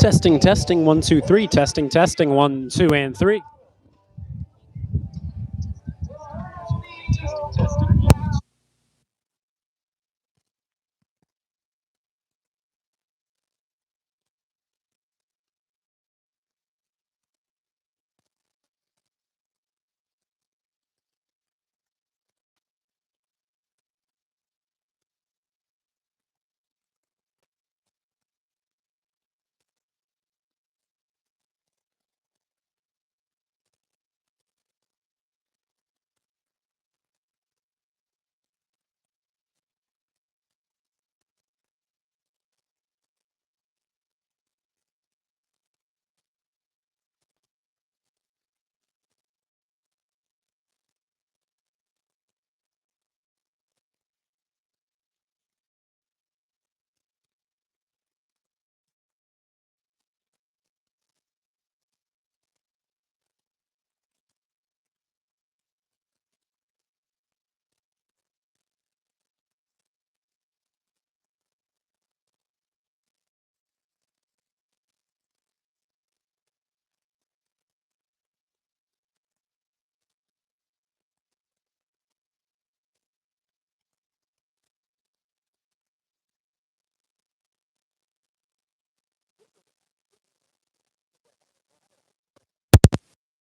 Testing, testing, 1, 2, 3. Testing, testing, 1, 2, and 3.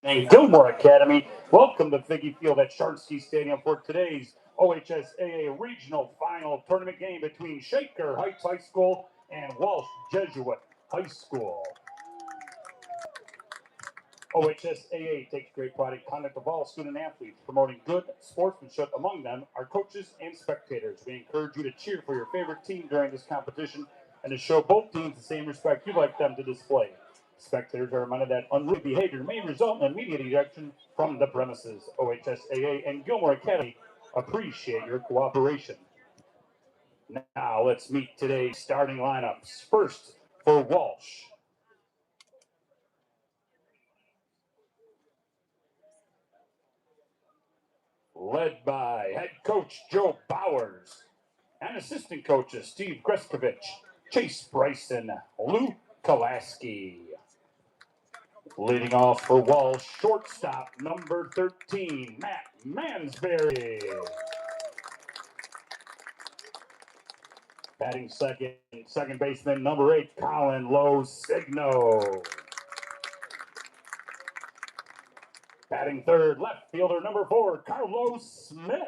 And Gilmore Academy. Welcome to Figgy Field at Varsity Stadium for today's OHSAA Regional Final Tournament game between Shaker Heights High School and Walsh Jesuit High School. OHSAA takes great pride in conduct of all student athletes, promoting good sportsmanship among them, our coaches and spectators. We encourage you to cheer for your favorite team during this competition and to show both teams the same respect you'd like them to display. Spectators are reminded that unruly behavior may result in immediate ejection from the premises. OHSAA and Gilmore Academy appreciate your cooperation. Now let's meet today's starting lineups. First, for Walsh. Led by head coach Joe Bowers and assistant coaches Steve Greskovich, Chase Bryson, Lou Kolaski. Leading off for Walsh, shortstop number 13, Matt Mansberry. Batting second baseman number 8, Colin Losigno. Batting third, left fielder number 4, Carlos Smith.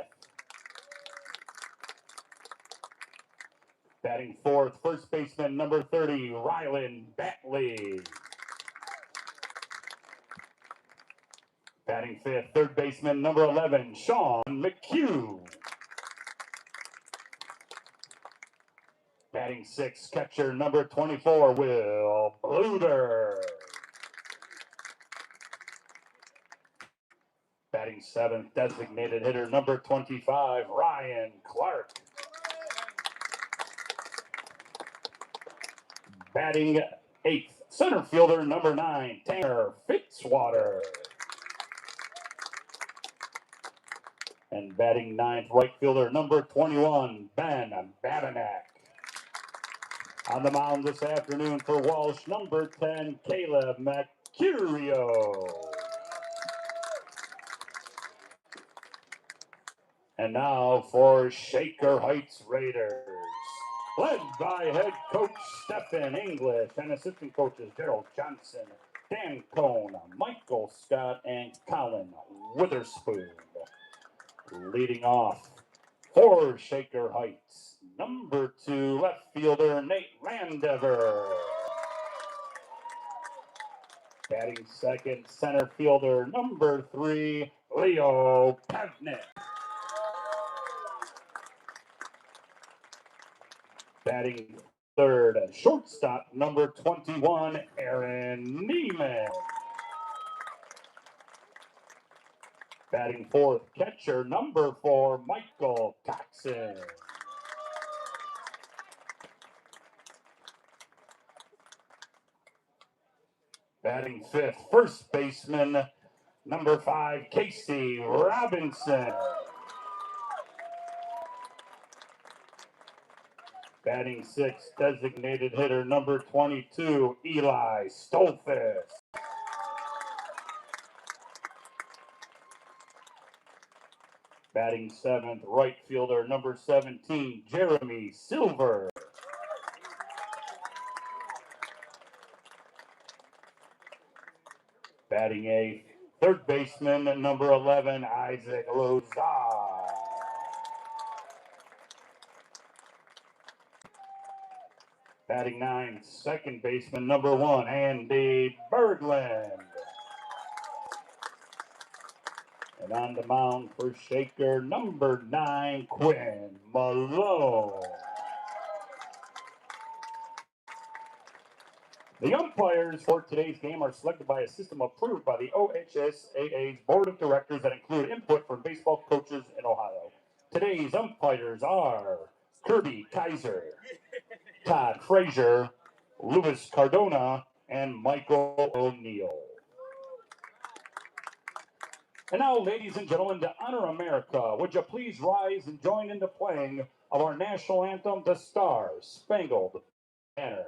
Batting fourth, first baseman number 30, Rylan Batley. Batting fifth, third baseman number 11, Sean McHugh. Batting sixth, catcher number 24, Will Bluter. Batting seventh, designated hitter number 25, Ryan Clark. Batting eighth, center fielder number 9, Tanner Fitzwater. And batting ninth, right fielder number 21, Ben Babinak. On the mound this afternoon for Walsh, number 10, Caleb Mercurio. And now for Shaker Heights Raiders, led by head coach Stephen English and assistant coaches Gerald Johnson, Dan Cohn, Michael Scott, and Colin Witherspoon. Leading off for Shaker Heights, number 2, left fielder Nate Landever. Batting second, center fielder number 3, Leo Pevnik. Batting third, shortstop number 21, Aaron Neiman. Batting fourth, catcher number 4, Michael Coxon. Batting fifth, first baseman number 5, Casey Robinson. Batting 6, designated hitter number 22, Eli Stolfus. Batting 7th, right fielder number 17, Jeremy Silver. Batting 8th, third baseman number 11, Isaac Lozar. Batting 9th, second baseman number 1, Andy Berglund. And on the mound for Shaker number 9, Quinn Malone. The umpires for today's game are selected by a system approved by the OHSAA's Board of Directors that include input from baseball coaches in Ohio. Today's umpires are Kirby Kaiser, Todd Frazier, Louis Cardona, and Michael O'Neill. And now, ladies and gentlemen, to honor America, would you please rise and join in the playing of our national anthem, The Star-Spangled Banner.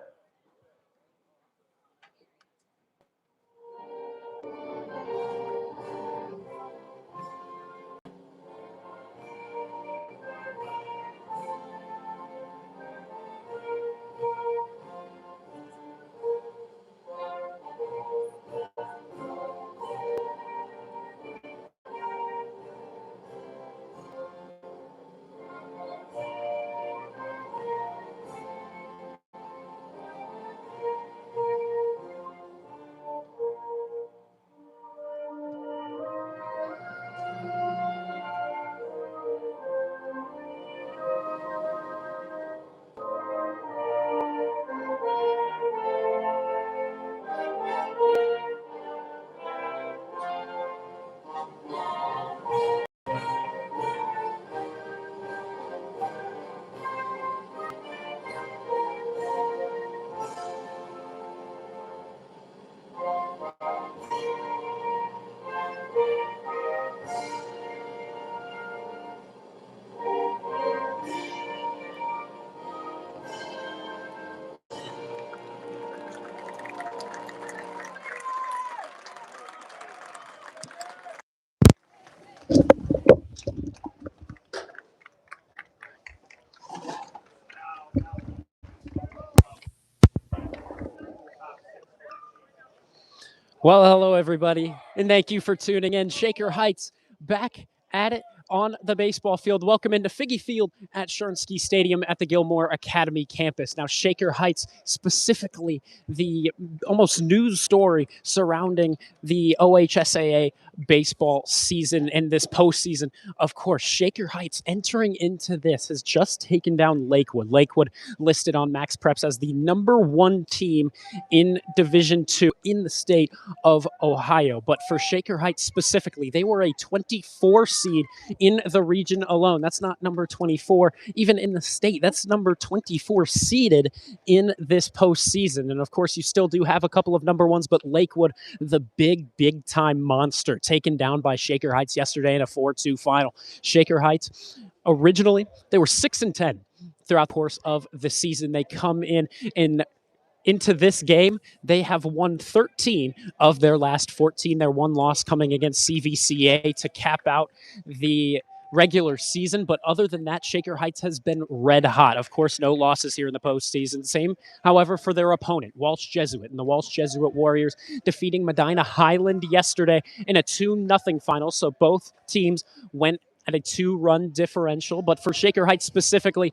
Well, hello, everybody, and thank you for tuning in. Shaker Heights back at it on the baseball field. Welcome into Figgy Field at Shernsky Stadium at the Gilmore Academy campus. Now, Shaker Heights, specifically the almost news story surrounding the OHSAA baseball season and this postseason. Of course, Shaker Heights entering into this has just taken down Lakewood. Lakewood listed on Max Preps as the #1 team in Division II in the state of Ohio. But for Shaker Heights specifically, they were a 24 seed in the region alone. That's not number 24, even in the state. That's number 24 seeded in this postseason. And of course, you still do have a couple of #1s, but Lakewood, the big time monster, taken down by Shaker Heights yesterday in a 4-2 final. Shaker Heights, originally, they were 6-10 throughout the course of the season. They come into this game, they have won 13 of their last 14. Their one loss coming against CVCA to cap out the regular season. But other than that, Shaker Heights has been red hot. Of course, no losses here in the postseason. Same, however, for their opponent, Walsh Jesuit, and the Walsh Jesuit Warriors defeating Medina Highland yesterday in a 2-0 final. So both teams went at a 2-run differential. But for Shaker Heights specifically,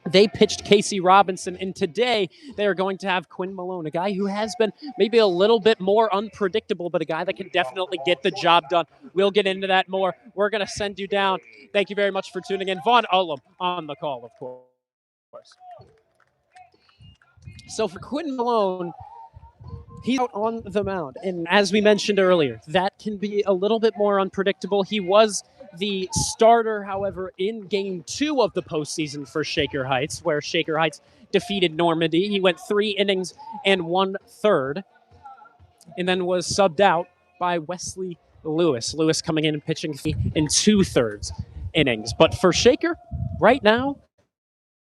they pitched Casey Robinson, and today they are going to have Quinn Malone, a guy who has been maybe a little bit more unpredictable, but a guy that can definitely get the job done. We'll get into that more. We're going to send you down. Thank you very much for tuning in. Vaughn Ullum on the call, of course. So for Quinn Malone, he's out on the mound. And as we mentioned earlier, that can be a little bit more unpredictable. He was the starter, however, in Game 2 of the postseason for Shaker Heights, where Shaker Heights defeated Normandy. He went 3 innings and 1/3, and then was subbed out by Wesley Lewis. Lewis coming in and pitching in 2/3 innings. But for Shaker, right now,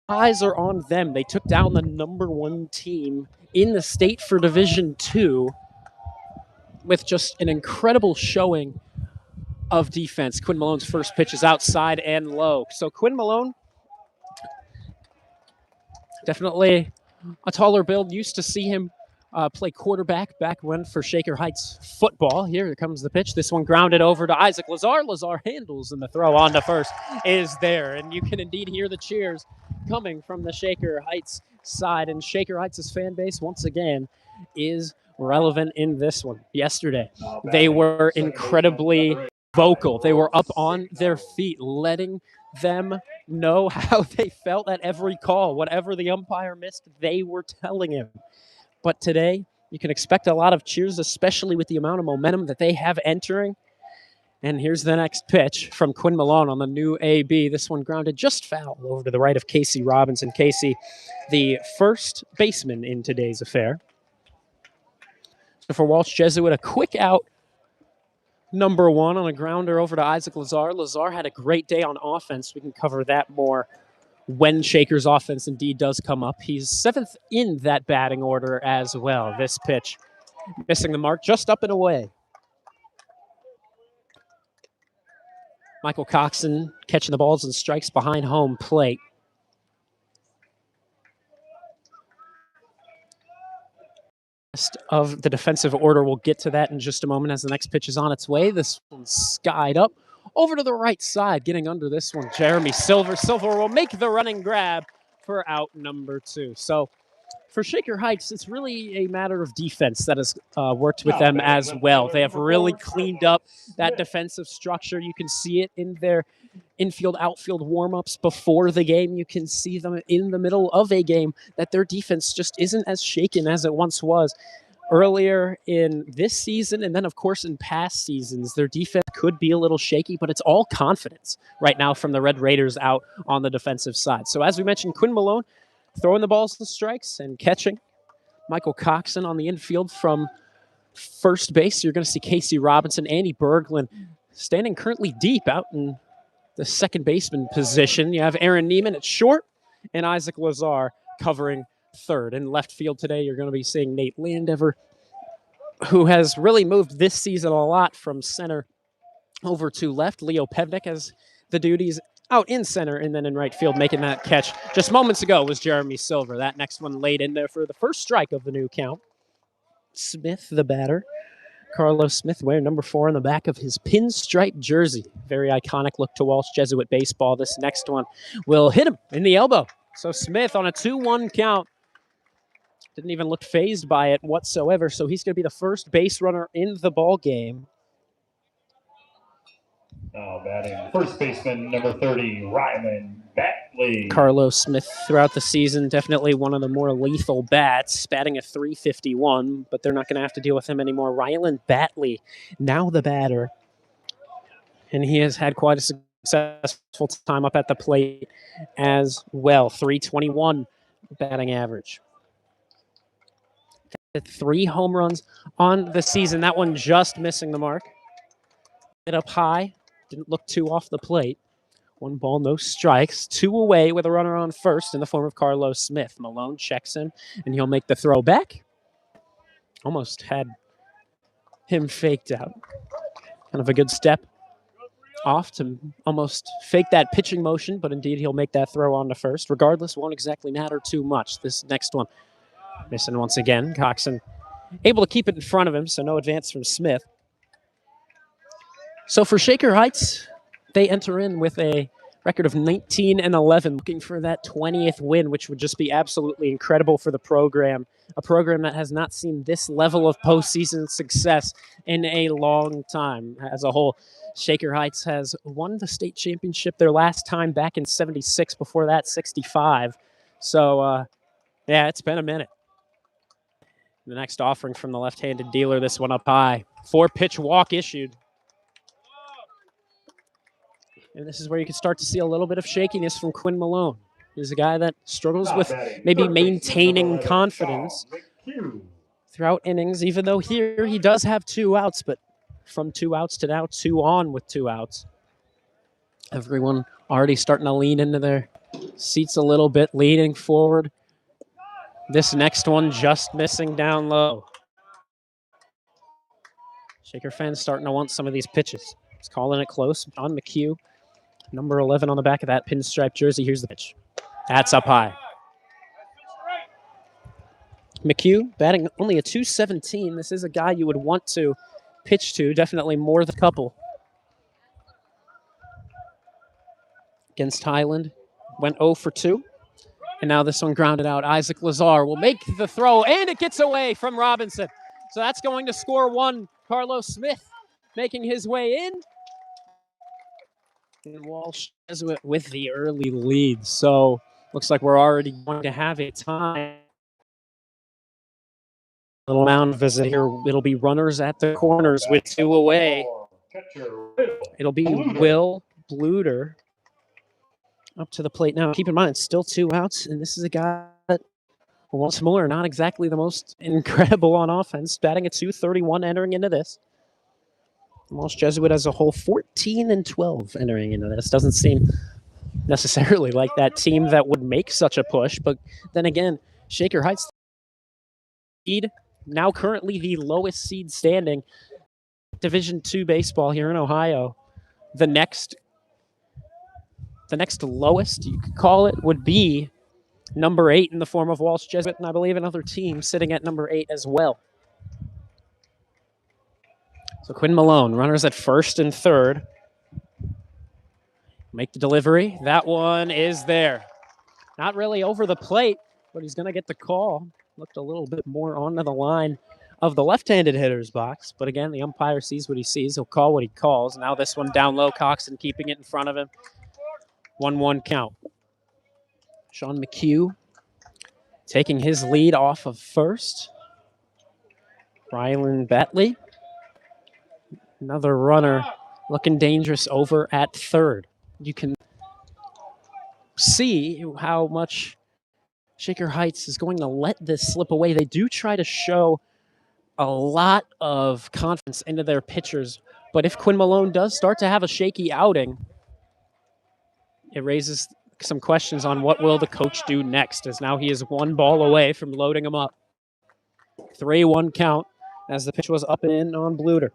eyes are on them. They took down the #1 team in the state for Division II with just an incredible showing of defense. Quinn Malone's first pitch is outside and low. So Quinn Malone, definitely a taller build. Used to see him play quarterback back when for Shaker Heights football. Here comes the pitch. This one grounded over to Isaac Lazar. Lazar handles, and the throw on to first is there. And you can indeed hear the cheers coming from the Shaker Heights side. And Shaker Heights' fan base, once again, is relevant in this one. Yesterday, they were incredibly vocal. They were up on their feet, letting them know how they felt at every call. Whatever the umpire missed, they were telling him. But today, you can expect a lot of cheers, especially with the amount of momentum that they have entering. And here's the next pitch from Quinn Malone on the new AB. This one grounded just foul over to the right of Casey Robinson. Casey, the first baseman in today's affair. So for Walsh Jesuit, a quick out #1 on a grounder over to Isaac Lazar. Lazar had a great day on offense. We can cover that more when Shaker's offense indeed does come up. He's 7th in that batting order as well. This pitch missing the mark, just up and away. Michael Coxon catching the balls and strikes behind home plate. Rest of the defensive order, we'll get to that in just a moment as the next pitch is on its way. This one's skied up over to the right side, getting under this one, Jeremy Silver. Silver will make the running grab for out #2. So for Shaker Heights, it's really a matter of defense that has worked with them as well. They have really cleaned up that defensive structure. You can see it in their infield, outfield warm-ups before the game. You can see them in the middle of a game that their defense just isn't as shaken as it once was. Earlier in this season, and then, of course, in past seasons, their defense could be a little shaky, but it's all confidence right now from the Red Raiders out on the defensive side. So as we mentioned, Quinn Malone throwing the balls to strikes and catching. Michael Coxon on the infield from first base. You're going to see Casey Robinson, Andy Berglund standing currently deep out in the second baseman position. You have Aaron Neiman at short and Isaac Lazar covering third. In left field today, you're going to be seeing Nate Landever, who has really moved this season a lot from center over to left. Leo Pevnik has the duties out in center, and then in right field making that catch just moments ago was Jeremy Silver. That next one laid in there for the first strike of the new count. Smith, the batter. Carlos Smith wearing #4 on the back of his pinstripe jersey. Very iconic look to Walsh Jesuit baseball. This next one will hit him in the elbow. So Smith on a 2-1 count. Didn't even look fazed by it whatsoever. So he's going to be the first base runner in the ball game. Now batting first baseman #30, Ryland Batley. Carlos Smith throughout the season, definitely one of the more lethal bats, batting a .351, but they're not going to have to deal with him anymore. Ryland Batley, now the batter. And he has had quite a successful time up at the plate as well. .321 batting average. 3 home runs on the season. That one just missing the mark. Hit up high. Didn't look too off the plate. 1 ball, no strikes. 2 away with a runner on first in the form of Carlos Smith. Malone checks him, and he'll make the throw back. Almost had him faked out. Kind of a good step off to almost fake that pitching motion, but indeed he'll make that throw on to first. Regardless, won't exactly matter too much. This next one missing once again. Coxon able to keep it in front of him, so no advance from Smith. So for Shaker Heights, they enter in with a record of 19-11, looking for that 20th win, which would just be absolutely incredible for the program. A program that has not seen this level of postseason success in a long time. As a whole, Shaker Heights has won the state championship their last time back in '76. Before that, '65. So, yeah, it's been a minute. The next offering from the left-handed dealer, this one up high. 4-pitch walk issued. And this is where you can start to see a little bit of shakiness from Quinn Malone. He's a guy that struggles with maybe maintaining confidence throughout innings, even though here he does have 2 outs, but from 2 outs to now 2 on with 2 outs. Everyone already starting to lean into their Seats a little bit, leaning forward. This next one just missing down low. Shaker fans starting to want some of these pitches. He's calling it close on McHugh. Number 11 on the back of that pinstripe jersey. Here's the pitch. That's up high. McHugh batting only a 217. This is a guy you would want to pitch to, definitely more than a couple. Against Highland, went 0 for 2. And now this one grounded out. Isaac Lazar will make the throw, and it gets away from Robinson. So that's going to score one. Carlos Smith making his way in. And Walsh Jesuit with the early lead. So looks like we're already going to have a time. Little mound visit here. It'll be runners at the corners with 2 away. It'll be Will Bluter up to the plate now. Keep in mind, it's still 2 outs, and this is a guy that, once more, not exactly the most incredible on offense. Batting at 231 entering into this. Walsh Jesuit as a whole, 14-12 entering into this. Doesn't seem necessarily like that team that would make such a push, but then again, Shaker Heights lead, now currently the lowest seed standing. Division II baseball here in Ohio. The next lowest, you could call it, would be number 8 in the form of Walsh Jesuit, and I believe another team sitting at number 8 as well. So Quinn Malone, runners at first and third. Make the delivery. That one is there. Not really over the plate, but he's going to get the call. Looked a little bit more onto the line of the left-handed hitter's box. But again, the umpire sees what he sees. He'll call what he calls. Now this one down low, Coxon keeping it in front of him. 1-1 count. Sean McHugh taking his lead off of first. Rylan Batley. Another runner looking dangerous over at third. You can see how much Shaker Heights is going to let this slip away. They do try to show a lot of confidence into their pitchers, but if Quinn Malone does start to have a shaky outing, it raises some questions on what will the coach do next, as now he is 1 ball away from loading him up. 3-1 count as the pitch was up and in on Bluter.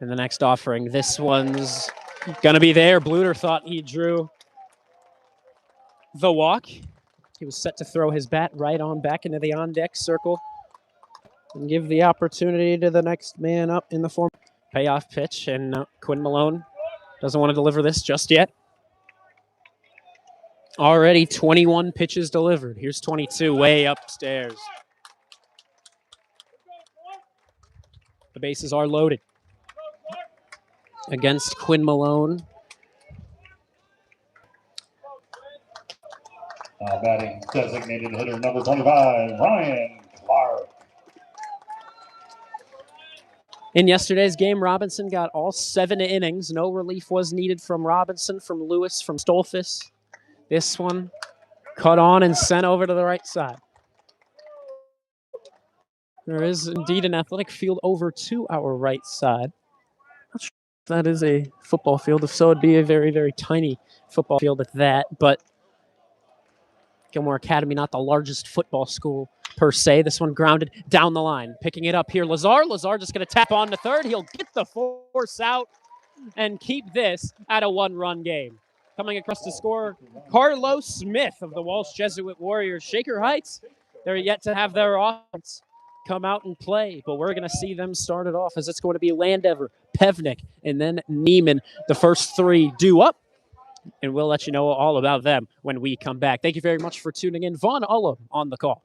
And the next offering, this one's going to be there. Bluter thought he drew the walk. He was set to throw his bat right on back into the on-deck circle and give the opportunity to the next man up in the form payoff pitch. And Quinn Malone doesn't want to deliver this just yet. Already 21 pitches delivered. Here's 22 way upstairs. The bases are loaded against Quinn Malone. Batting designated hitter number 25, Ryan Clark. In yesterday's game, Robinson got all 7 innings. No relief was needed from Robinson, from Lewis, from Stolfus. This one cut on and sent over to the right side. There is indeed an athletic field over to our right side. Not sure if that is a football field. If so, it'd be a very, very tiny football field at that. But Gilmore Academy, not the largest football school per se. This one grounded down the line. Picking it up here, Lazar. Lazar just going to tap on to third. He'll get the force out and keep this at a 1-run game. Coming across to score, Carlos Smith of the Walsh Jesuit Warriors. Shaker Heights, they're yet to have their offense come out and play, but we're going to see them start it off as it's going to be Landever, Pevnik, and then Neiman. The first 3 due up, and we'll let you know all about them when we come back. Thank you very much for tuning in. Vaughn Ullum on the call.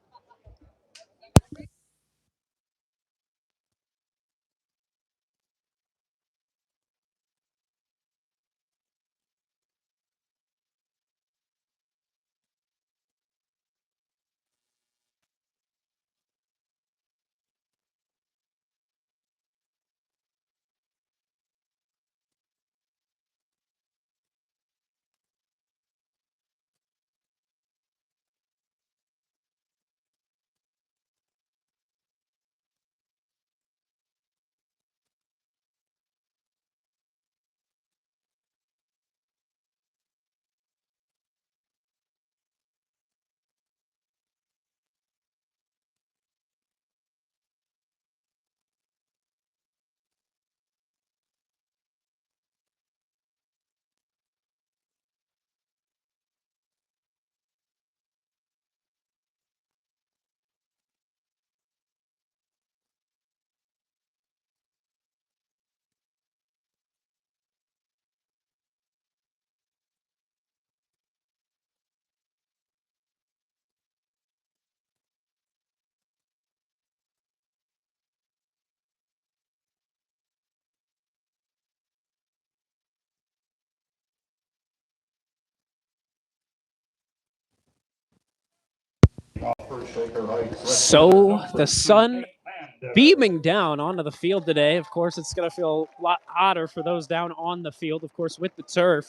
So the sun beaming down onto the field today. Of course, it's going to feel a lot hotter for those down on the field, of course, with the turf.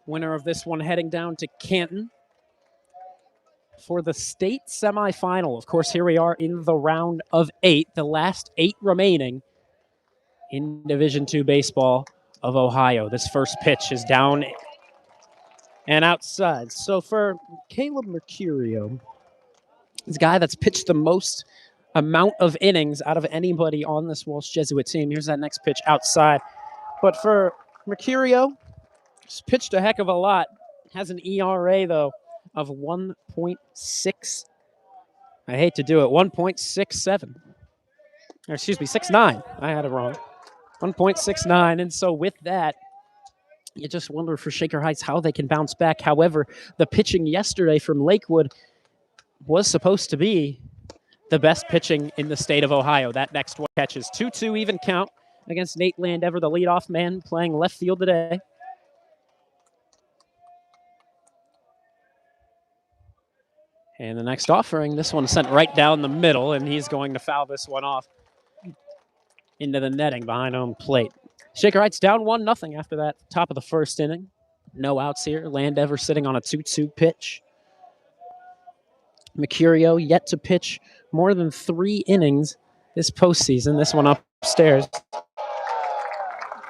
Winner of this one heading down to Canton for the state semifinal. Of course, here we are in the round of 8, the last 8 remaining in Division II baseball of Ohio. This first pitch is down and outside. So for Caleb Mercurio, this guy that's pitched the most amount of innings out of anybody on this Walsh Jesuit team. Here's that next pitch outside. But for Mercurio, he's pitched a heck of a lot. Has an ERA, though, of 1.6. I hate to do it, 1.67. Or excuse me, 6.9. I had it wrong. 1.69. And so with that, you just wonder for Shaker Heights how they can bounce back. However, the pitching yesterday from Lakewood was supposed to be the best pitching in the state of Ohio. That next one catches 2-2 even count against Nate Landever, the leadoff man playing left field today. And the next offering, this one sent right down the middle, and he's going to foul this one off into the netting behind home plate. Shaker Heights down 1-0 after that top of the first inning. No outs here. Landever sitting on a 2-2 pitch. Mercurio yet to pitch more than 3 innings this postseason. This one upstairs.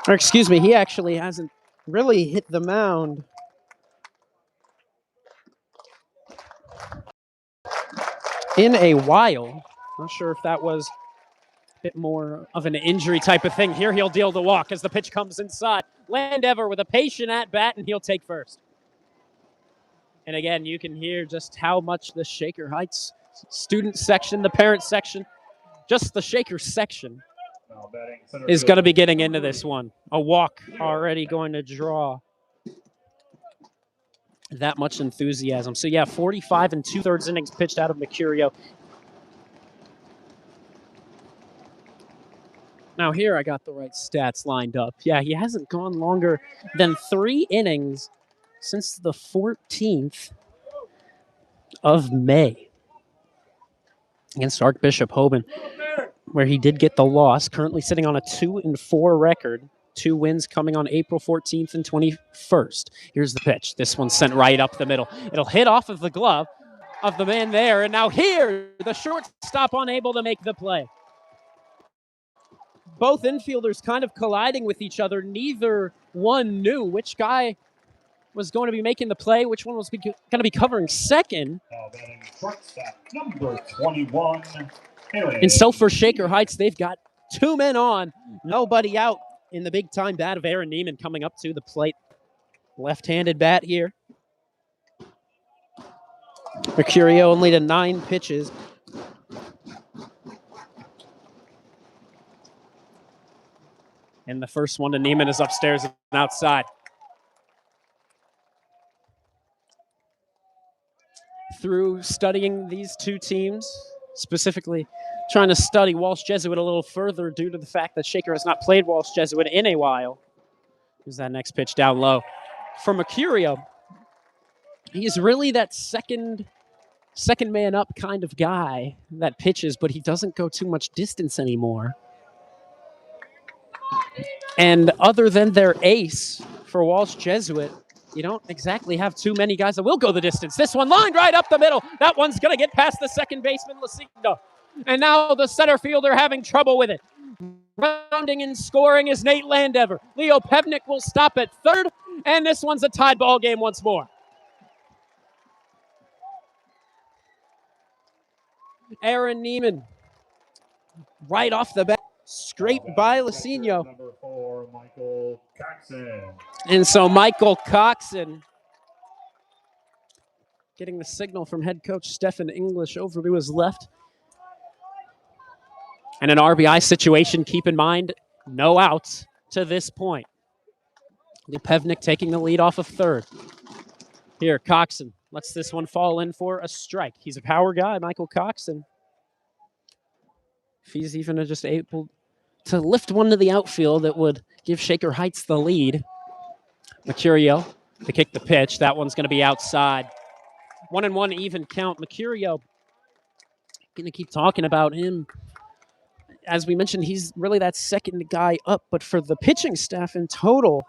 Or excuse me, he actually hasn't really hit the mound in a while. Not sure if that was a bit more of an injury type of thing. Here he'll deal the walk as the pitch comes inside. Landever with a patient at bat, and he'll take first. And again, you can hear just how much the Shaker Heights student section, the parent section, just the Shaker section is going to be getting into this one. A walk already going to draw that much enthusiasm. So yeah, 45 2/3 innings pitched out of Mercurio. Now here I got the right stats lined up. Yeah, he hasn't gone longer than 3 innings since the 14th of May against Archbishop Hoban, where he did get the loss. Currently sitting on a 2-4 record. 2 wins coming on April 14th and 21st. Here's the pitch. This one's sent right up the middle. It'll hit off of the glove of the man there. And now here, the shortstop unable to make the play. Both infielders kind of colliding with each other. Neither one knew which guy was going to be making the play, which one was going to be covering second. Shortstop number 21. And so for Shaker Heights, they've got 2 men on, nobody out in the big-time bat of Aaron Neiman coming up to the plate. Left-handed bat here. Mercurio only to 9 pitches. And the first one to Neiman is upstairs and outside. Through studying these 2 teams, specifically trying to study Walsh Jesuit a little further due to the fact that Shaker has not played Walsh Jesuit in a while. Here's that next pitch down low. For Mercurio, he's really that second man up kind of guy that pitches, but he doesn't go too much distance anymore. And other than their ace for Walsh Jesuit, you don't exactly have too many guys that will go the distance. This one lined right up the middle. That one's going to get past the second baseman, Lucindo. And now the center fielder having trouble with it. Rounding and scoring is Nate Landever. Leo Pevnik will stop at third, and this one's a tied ball game once more. Aaron Neiman, right off the bat, scraped by Lucindo. Number 4, Michael Coxon. And so Michael Coxon getting the signal from head coach Stephen English over to his left. And an RBI situation, keep in mind, no outs to this point. Lepevnik taking the lead off of third. Here, Coxon lets this one fall in for a strike. He's a power guy, Michael Coxon. If he's even just able to lift one to the outfield, that would give Shaker Heights the lead. Mercurio to kick the pitch. That one's going to be outside. 1-1 even count. Mercurio, going to keep talking about him. As we mentioned, he's really that second guy up, but for the pitching staff in total,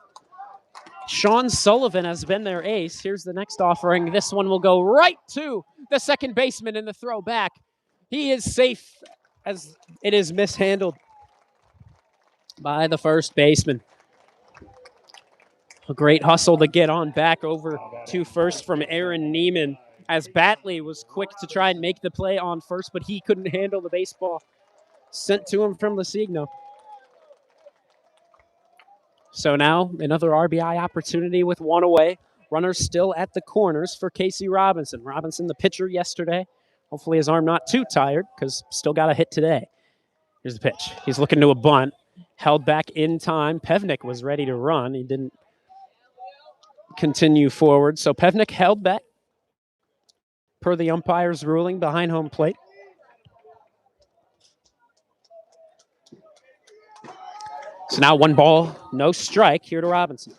Sean Sullivan has been their ace. Here's the next offering. This one will go right to the second baseman in the throw back. He is safe as it is mishandled by the first baseman. A great hustle to get on back over to first from Aaron Neiman, as Batley was quick to try and make the play on first, but he couldn't handle the baseball sent to him from Lesigno. So now another RBI opportunity with one away. Runners still at the corners for Casey Robinson. Robinson, the pitcher yesterday. Hopefully his arm not too tired because still got a hit today. Here's the pitch. He's looking to a bunt. Held back in time. Pevnik was ready to run. He didn't continue forward. So Pevnik held back per the umpire's ruling behind home plate. So now 1 ball, no strike here to Robinson.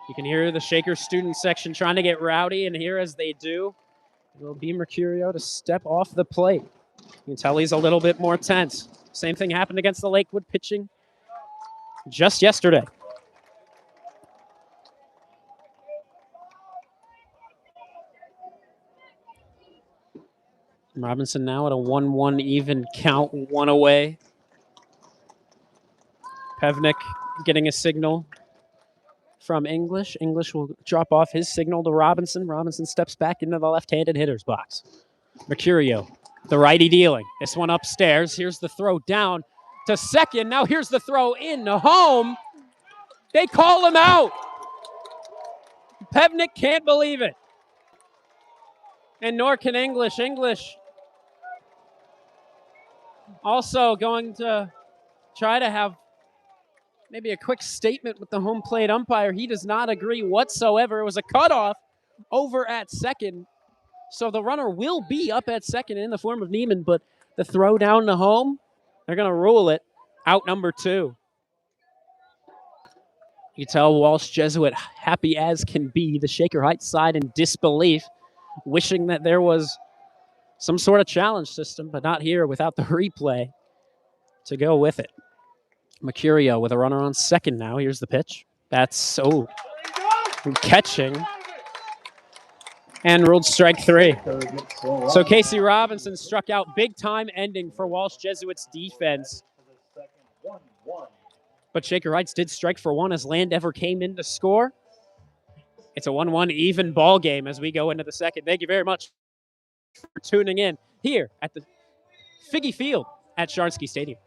You can hear the Shaker student section trying to get rowdy, and here as they do, it will be Mercurio to step off the plate. You can tell he's a little bit more tense. Same thing happened against the Lakewood pitching just yesterday. Robinson now at a 1-1 even count, 1 away. Pevnik getting a signal from English. English will drop off his signal to Robinson. Robinson steps back into the left-handed hitter's box. Mercurio, the righty dealing. This one upstairs. Here's the throw down to second. Now here's the throw in to home. They call him out. Pevnik can't believe it. And nor can English. English also going to try to have maybe a quick statement with the home plate umpire. He does not agree whatsoever. It was a cutoff over at second. So the runner will be up at second in the form of Neiman, but the throw down to home, they're going to rule it out number 2. You tell Walsh Jesuit happy as can be. The Shaker Heights side in disbelief, wishing that there was some sort of challenge system, but not here without the replay to go with it. Mercurio with a runner on second now. Here's the pitch. That's catching. And ruled strike 3. So Casey Robinson struck out. Big time ending for Walsh Jesuit's defense. But Shaker Heights did strike for 1 as Landever came in to score. It's a 1-1 even ball game as we go into the second. Thank you very much for tuning in here at the Figgy Field at Sharsky Stadium.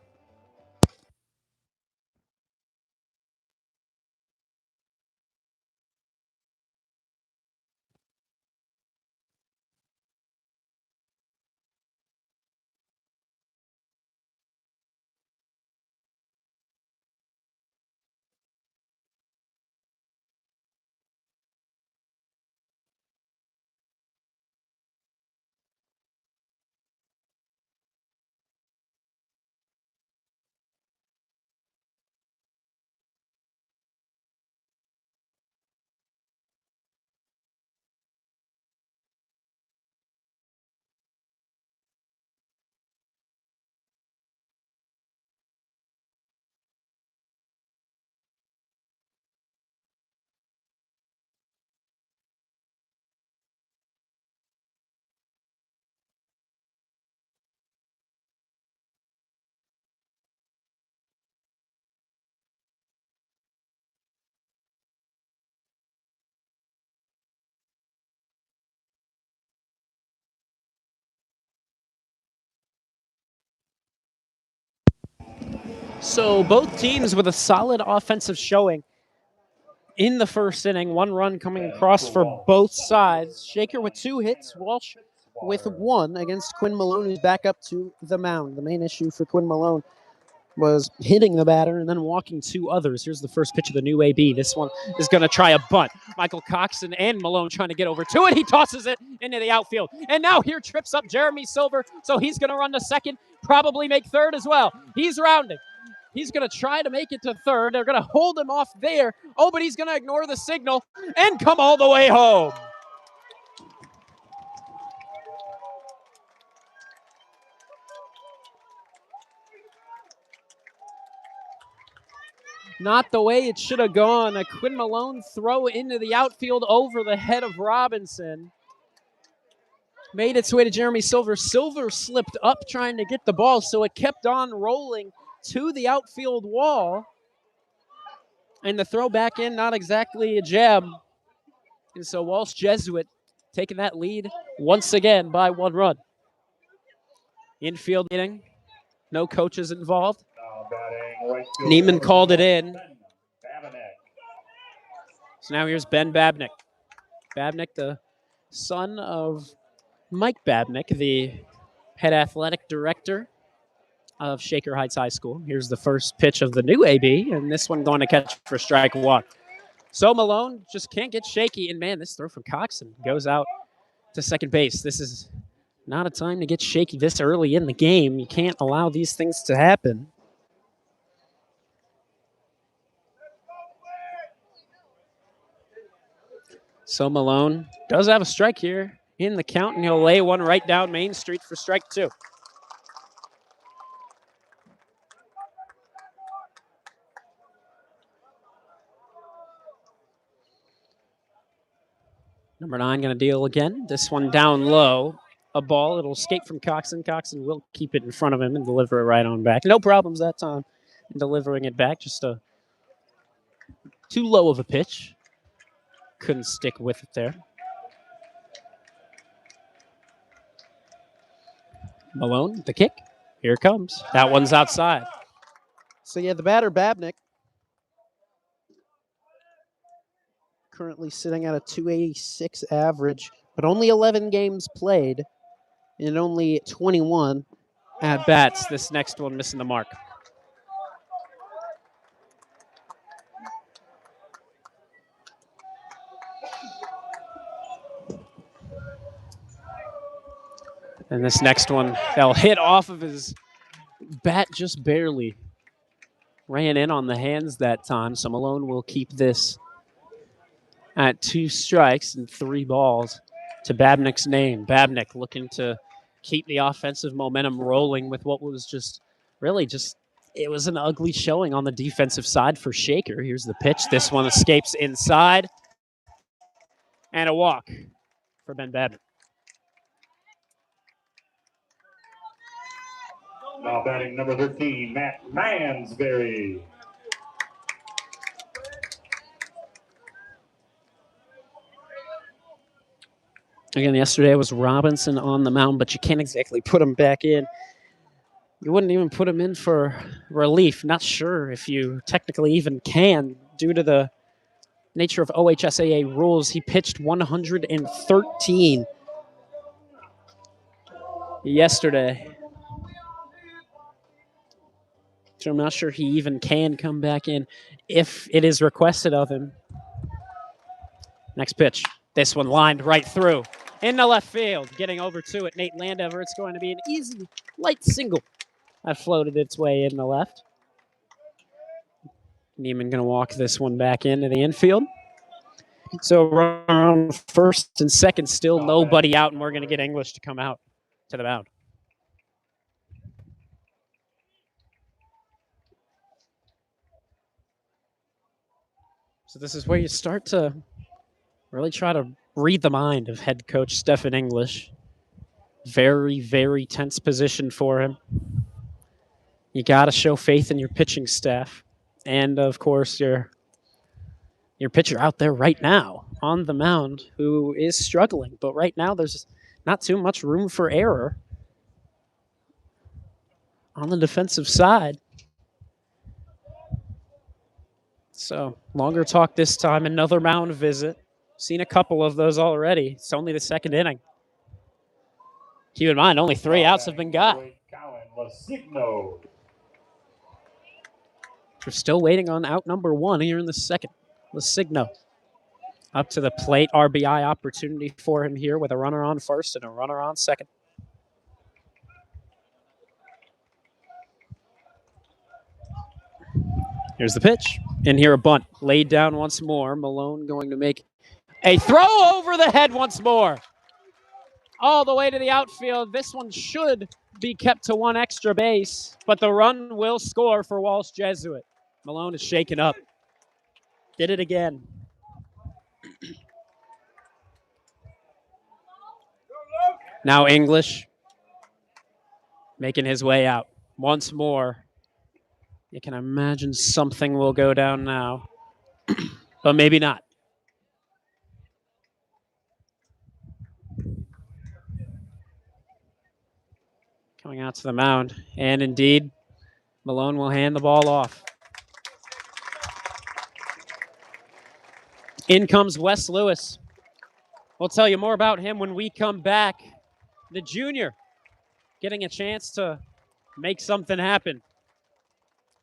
So both teams with a solid offensive showing in the first inning. 1 run coming across for both sides. Shaker with 2 hits. Walsh with 1 against Quinn Malone, who's back up to the mound. The main issue for Quinn Malone was hitting the batter and then walking 2 others. Here's the first pitch of the new AB. This one is going to try a bunt. Michael Coxon and Malone trying to get over to it. He tosses it into the outfield. And now here trips up Jeremy Silver, so he's going to run to second, probably make third as well. He's rounding. He's going to try to make it to third. They're going to hold him off there. Oh, but he's going to ignore the signal and come all the way home. Not the way it should have gone. A Quinn Malone throw into the outfield over the head of Robinson. Made its way to Jeremy Silver. Silver slipped up trying to get the ball, so it kept on rolling to the outfield wall. And the throw back in, not exactly a jab. And so Walsh Jesuit taking that lead once again by 1 run. Infield meeting. No coaches involved. Neiman called it in. So now here's Ben Babnick. Babnick, the son of Mike Babnick, the head athletic director of Shaker Heights High School. Here's the first pitch of the new AB, and this one going to catch for strike 1. So Malone just can't get shaky, and man, this throw from Coxon goes out to second base. This is not a time to get shaky this early in the game. You can't allow these things to happen. So Malone does have a strike here in the count, and he'll lay one right down Main Street for strike 2. Number 9 going to deal again. This one down low. A ball. It'll escape from Coxon. Coxon will keep it in front of him and deliver it right on back. No problems that time in delivering it back. Just a too low of a pitch. Couldn't stick with it there. Malone, the kick. Here it comes. That one's outside. So, yeah, the batter, Babnick, currently sitting at a 286 average, but only 11 games played and only 21 at bats. This next one missing the mark. And this next one, they'll hit off of his bat just barely. Ran in on the hands that time, so Malone will keep this at 2 strikes and 3 balls to Babnick's name. Babnick looking to keep the offensive momentum rolling with what was just really just, it was an ugly showing on the defensive side for Shaker. Here's the pitch. This one escapes inside. And a walk for Ben Babnick. Now batting number 13, Matt Mansberry. Again, yesterday was Robinson on the mound, but you can't exactly put him back in. You wouldn't even put him in for relief. Not sure if you technically even can due to the nature of OHSAA rules. He pitched 113 yesterday. So I'm not sure he even can come back in if it is requested of him. Next pitch. This one lined right through into left field. Getting over to it, Nate Landover. It's going to be an easy, light single that floated its way in the left. Neiman going to walk this one back into the infield. So around first and second, still nobody out, and we're going to get English to come out to the mound. So this is where you start to really try to read the mind of head coach Stephen English. Very, very tense position for him. You got to show faith in your pitching staff. And, of course, your pitcher out there right now on the mound who is struggling. But right now there's not too much room for error on the defensive side. So, longer talk this time. Another mound visit. Seen a couple of those already. It's only the second inning. Keep in mind, only 3 outs have been got. We're still waiting on out number 1 here in the second. Lasigno up to the plate. RBI opportunity for him here with a runner on first and a runner on second. Here's the pitch. And here a bunt. Laid down once more. Malone going to make a throw over the head once more. All the way to the outfield. This one should be kept to 1 extra base, but the run will score for Walsh Jesuit. Malone is shaken up. Did it again. Now English making his way out once more. You can imagine something will go down now, but maybe not. Coming out to the mound, and indeed, Malone will hand the ball off. In comes Wes Lewis. We'll tell you more about him when we come back. The junior getting a chance to make something happen.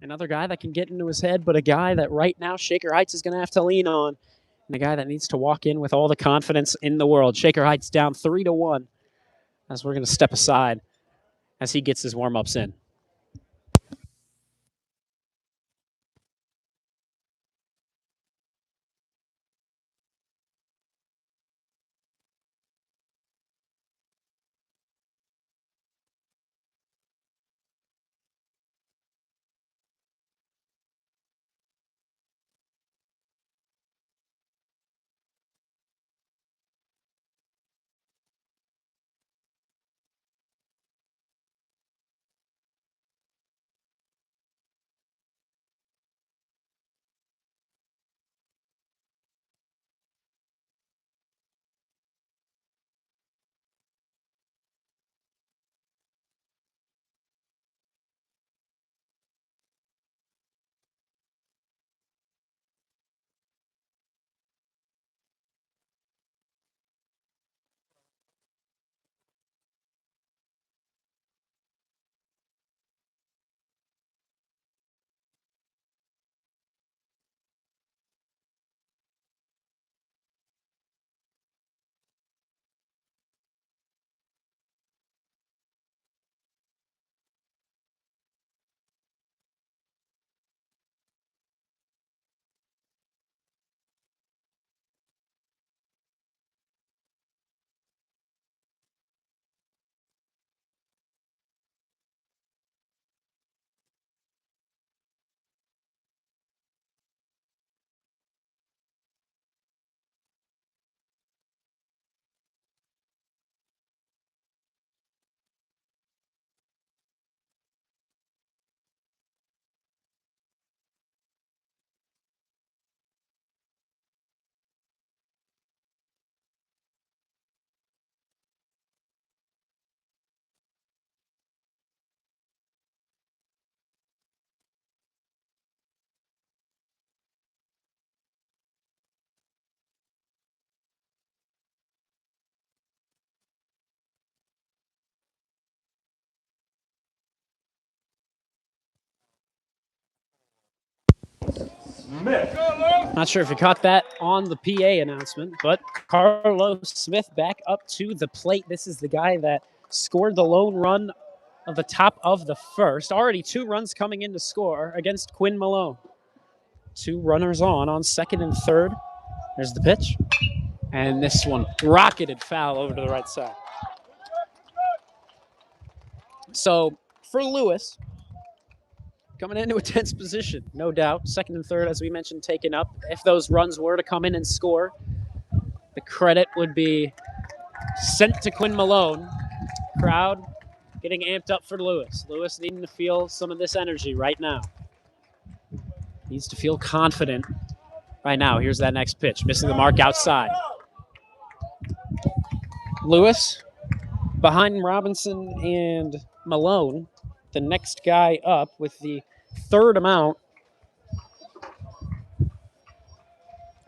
Another guy that can get into his head, but a guy that right now Shaker Heights is going to have to lean on. And a guy that needs to walk in with all the confidence in the world. Shaker Heights down 3-1 as we're going to step aside as he gets his warm-ups in. Smith. Not sure if you caught that on the PA announcement, but Carlos Smith back up to the plate. This is the guy that scored the lone run of the top of the first. Already 2 runs coming in to score against Quinn Malone. 2 runners on second and third. There's the pitch. And this one rocketed foul over to the right side. So for Lewis, coming into a tense position, no doubt. Second and third, as we mentioned, taken up. If those runs were to come in and score, the credit would be sent to Quinn Malone. Crowd getting amped up for Lewis. Lewis needing to feel some of this energy right now. Needs to feel confident right now. Here's that next pitch. Missing the mark outside. Lewis behind Robinson and Malone. The next guy up with the third amount,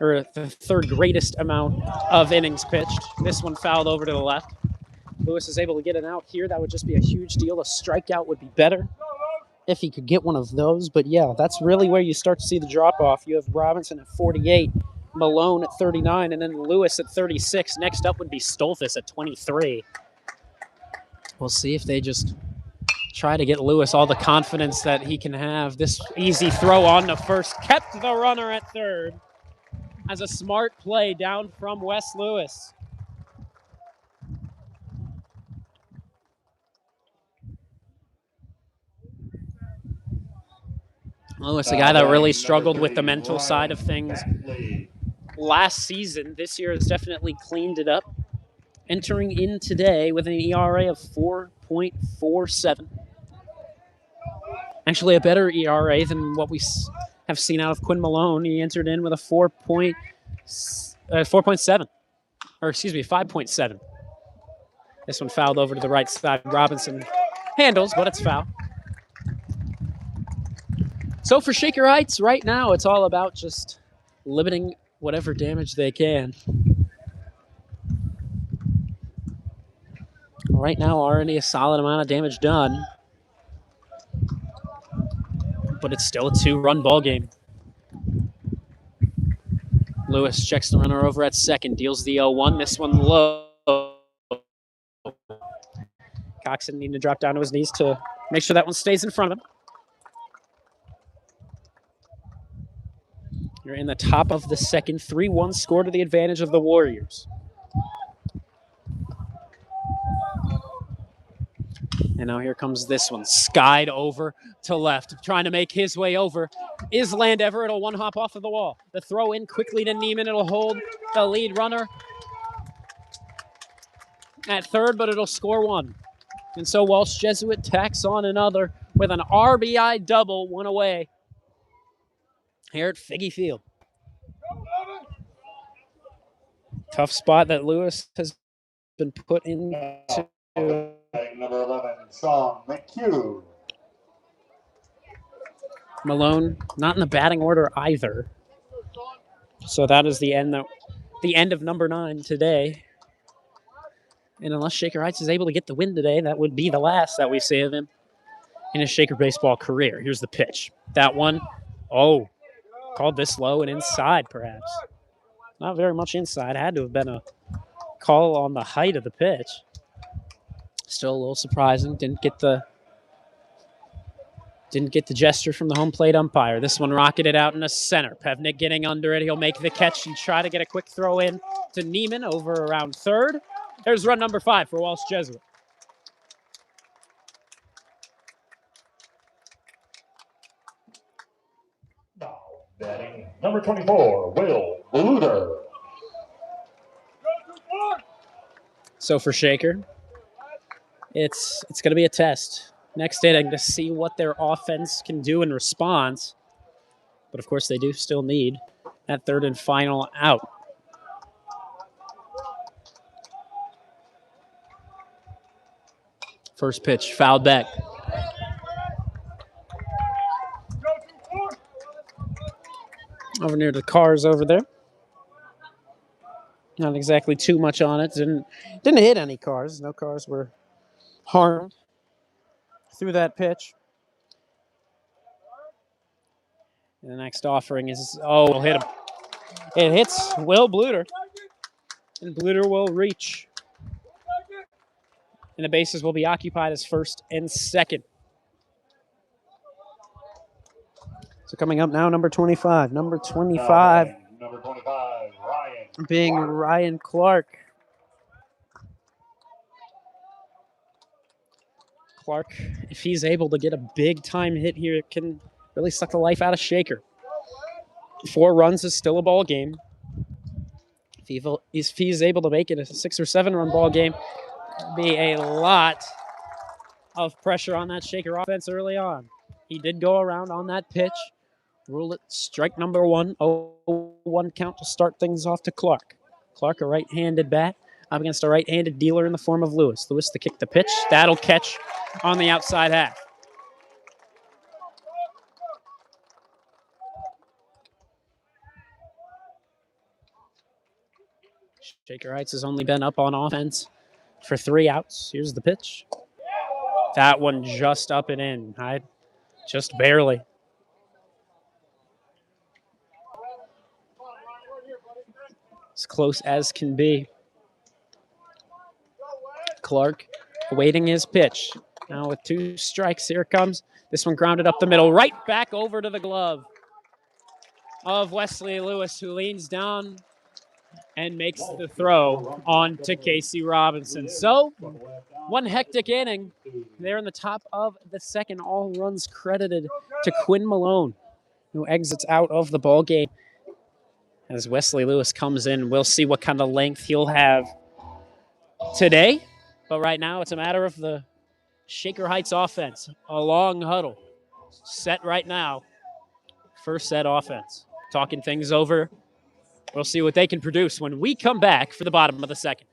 or the third greatest amount of innings pitched. This one fouled over to the left. Lewis is able to get it out here. That would just be a huge deal. A strikeout would be better if he could get one of those. But yeah, that's really where you start to see the drop-off. You have Robinson at 48, Malone at 39, and then Lewis at 36. Next up would be Stolfus at 23. We'll see if they just try to get Lewis all the confidence that he can have. This easy throw on to first kept the runner at third as a smart play down from Wes Lewis. Lewis, a guy that really struggled with the mental side of things last season. This year has definitely cleaned it up. Entering in today with an ERA of 4.47. Actually, a better ERA than what we have seen out of Quinn Malone. He entered in with a 4.7, or excuse me, 5.7. This one fouled over to the right side. Robinson handles, but it's foul. So for Shaker Heights, right now, it's all about just limiting whatever damage they can. Right now, already a solid amount of damage done. But it's still a 2-run ball game. Lewis checks the runner over at second, deals the 0-1. This one low. Coxon needing to drop down to his knees to make sure that one stays in front of him. You're in the top of the second. 3-1 score to the advantage of the Warriors. And now here comes this one. Skied over to left, trying to make his way over. Is Landever. It'll one hop off of the wall. The throw in quickly to Neiman. It'll hold the lead runner at third, but it'll score one. And so Walsh Jesuit tacks on another with an RBI double, one away here at Figgy Field. Tough spot that Lewis has been put into. Number 11, Sean McHugh. Malone not in the batting order either. So that is the end of number 9 today. And unless Shaker Heights is able to get the win today, that would be the last that we see of him in his Shaker baseball career. Here's the pitch. That one, called this low and inside perhaps. Not very much inside. Had to have been a call on the height of the pitch. Still a little surprising. Didn't get the gesture from the home plate umpire. This one rocketed out in the center. Pevnik getting under it. He'll make the catch and try to get a quick throw in to Neiman over around third. There's run number 5 for Walsh Jesuit. Now batting number 24, Will Bluder. So for Shaker, it's going to be a test next inning to see what their offense can do in response. But of course, they do still need that third and final out. First pitch, fouled back. Over near the cars over there. Not exactly too much on it. Didn't hit any cars. No cars were harmed through that pitch. And the next offering is, it'll hit him. It hits Will Bluder. And Bluder will reach. And the bases will be occupied as first and second. So coming up now, number 25. Number 25. Number 25, Ryan. Being Ryan Clark. Clark, if he's able to get a big-time hit here, it can really suck the life out of Shaker. 4 runs is still a ball game. If he's able to make it a 6 or 7 run ball game, be a lot of pressure on that Shaker offense early on. He did go around on that pitch. Rule it strike number 1, 0-1 count to start things off to Clark. Clark, a right-handed bat, up against a right-handed dealer in the form of Lewis. Lewis to kick the pitch. That'll catch on the outside half. Shaker Heights has only been up on offense for 3 outs. Here's the pitch. That one just up and in. Just barely. As close as can be. Clark awaiting his pitch. Now with 2 strikes, here it comes. This one grounded up the middle, right back over to the glove of Wesley Lewis, who leans down and makes the throw on to Casey Robinson. So, one hectic inning. They're in the top of the second. All runs credited to Quinn Malone. who exits out of the ball game as Wesley Lewis comes in. We'll see what kind of length he'll have today. But right now, it's a matter of the Shaker Heights offense. A long huddle. Set right now. First set offense. Talking things over. We'll see what they can produce when we come back for the bottom of the second.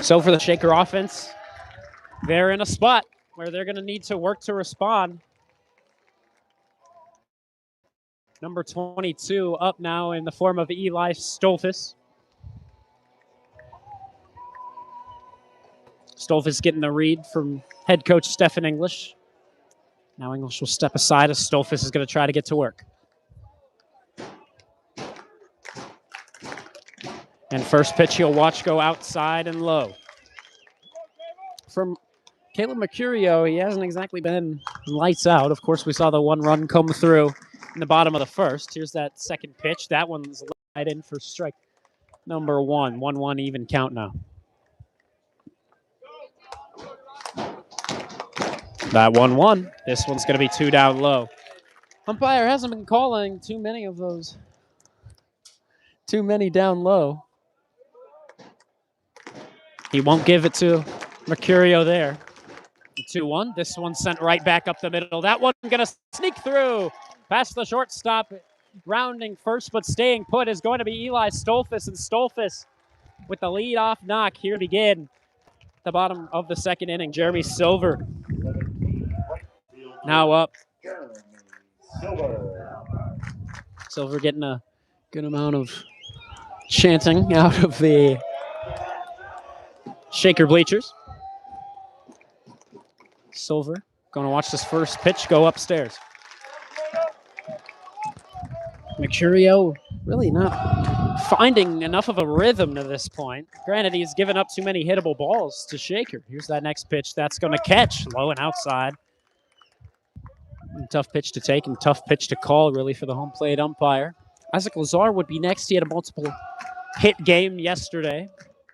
So for the Shaker offense, they're in a spot where they're going to need to work to respond. Number 22 up now in the form of Eli Stolfus. Stolfus getting the read from head coach Stephen English. Now English will step aside as Stolfus is going to try to get to work. And first pitch he'll watch go outside and low. From Caleb Mercurio, he hasn't exactly been lights out. Of course, we saw the one run come through in the bottom of the first. Here's that second pitch. That one's right in for strike number 1. 1-1 even count now. That 1-1. This one's going to be 2 down low. Umpire hasn't been calling too many of those. Too many down low. He won't give it to Mercurio there. 2-1. This one sent right back up the middle. That one going to sneak through past the shortstop. Rounding first, but staying put is going to be Eli Stolfus. And Stolfus with the lead-off knock here to begin the bottom of the second inning. Jeremy Silver now up. Silver getting a good amount of chanting out of the Shaker bleachers. Silver going to watch this first pitch go upstairs. Mercurio really not finding enough of a rhythm to this point. Granted, he's given up too many hittable balls to Shaker. Here's that next pitch that's going to catch low and outside. Tough pitch to take and tough pitch to call, really, for the home plate umpire. Isaac Lazar would be next. He had a multiple hit game yesterday.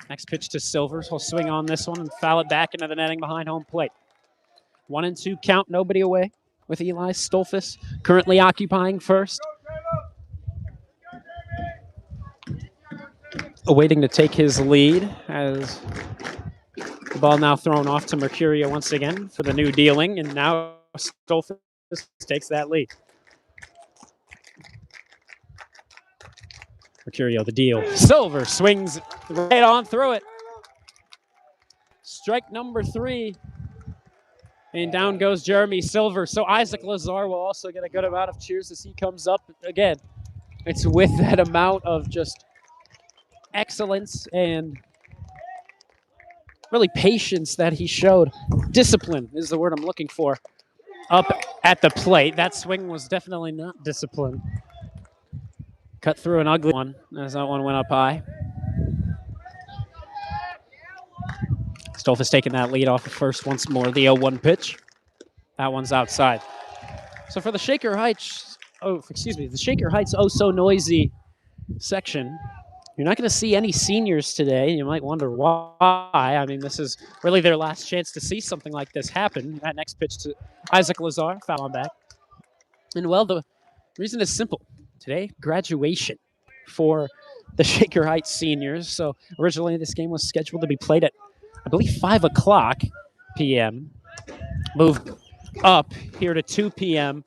Next pitch to Silvers. He'll swing on this one and foul it back into the netting behind home plate. 1-2 count, nobody away with Eli Stolfus currently occupying first. Awaiting to take his lead as the ball now thrown off to Mercurio once again for the new dealing, and now Stolfus takes that lead. Mercurio the deal. Silver swings right on through it. Strike number 3. And down goes Jeremy Silver. So Isaac Lazar will also get a good amount of cheers as he comes up. Again, it's with that amount of just excellence and really patience that he showed. Discipline is the word I'm looking for. Up at the plate. That swing was definitely not disciplined. Cut through an ugly one as that one went up high. Stolfus taking that lead off of first once more. The 0-1 pitch. That one's outside. So for the Shaker Heights, the Shaker Heights oh so noisy section, you're not going to see any seniors today. You might wonder why. I mean, this is really their last chance to see something like this happen. That next pitch to Isaac Lazar, foul on back. And well, the reason is simple. Today, graduation for the Shaker Heights seniors. So originally this game was scheduled to be played at, I believe, 5 o'clock p.m. Moved up here to 2 p.m.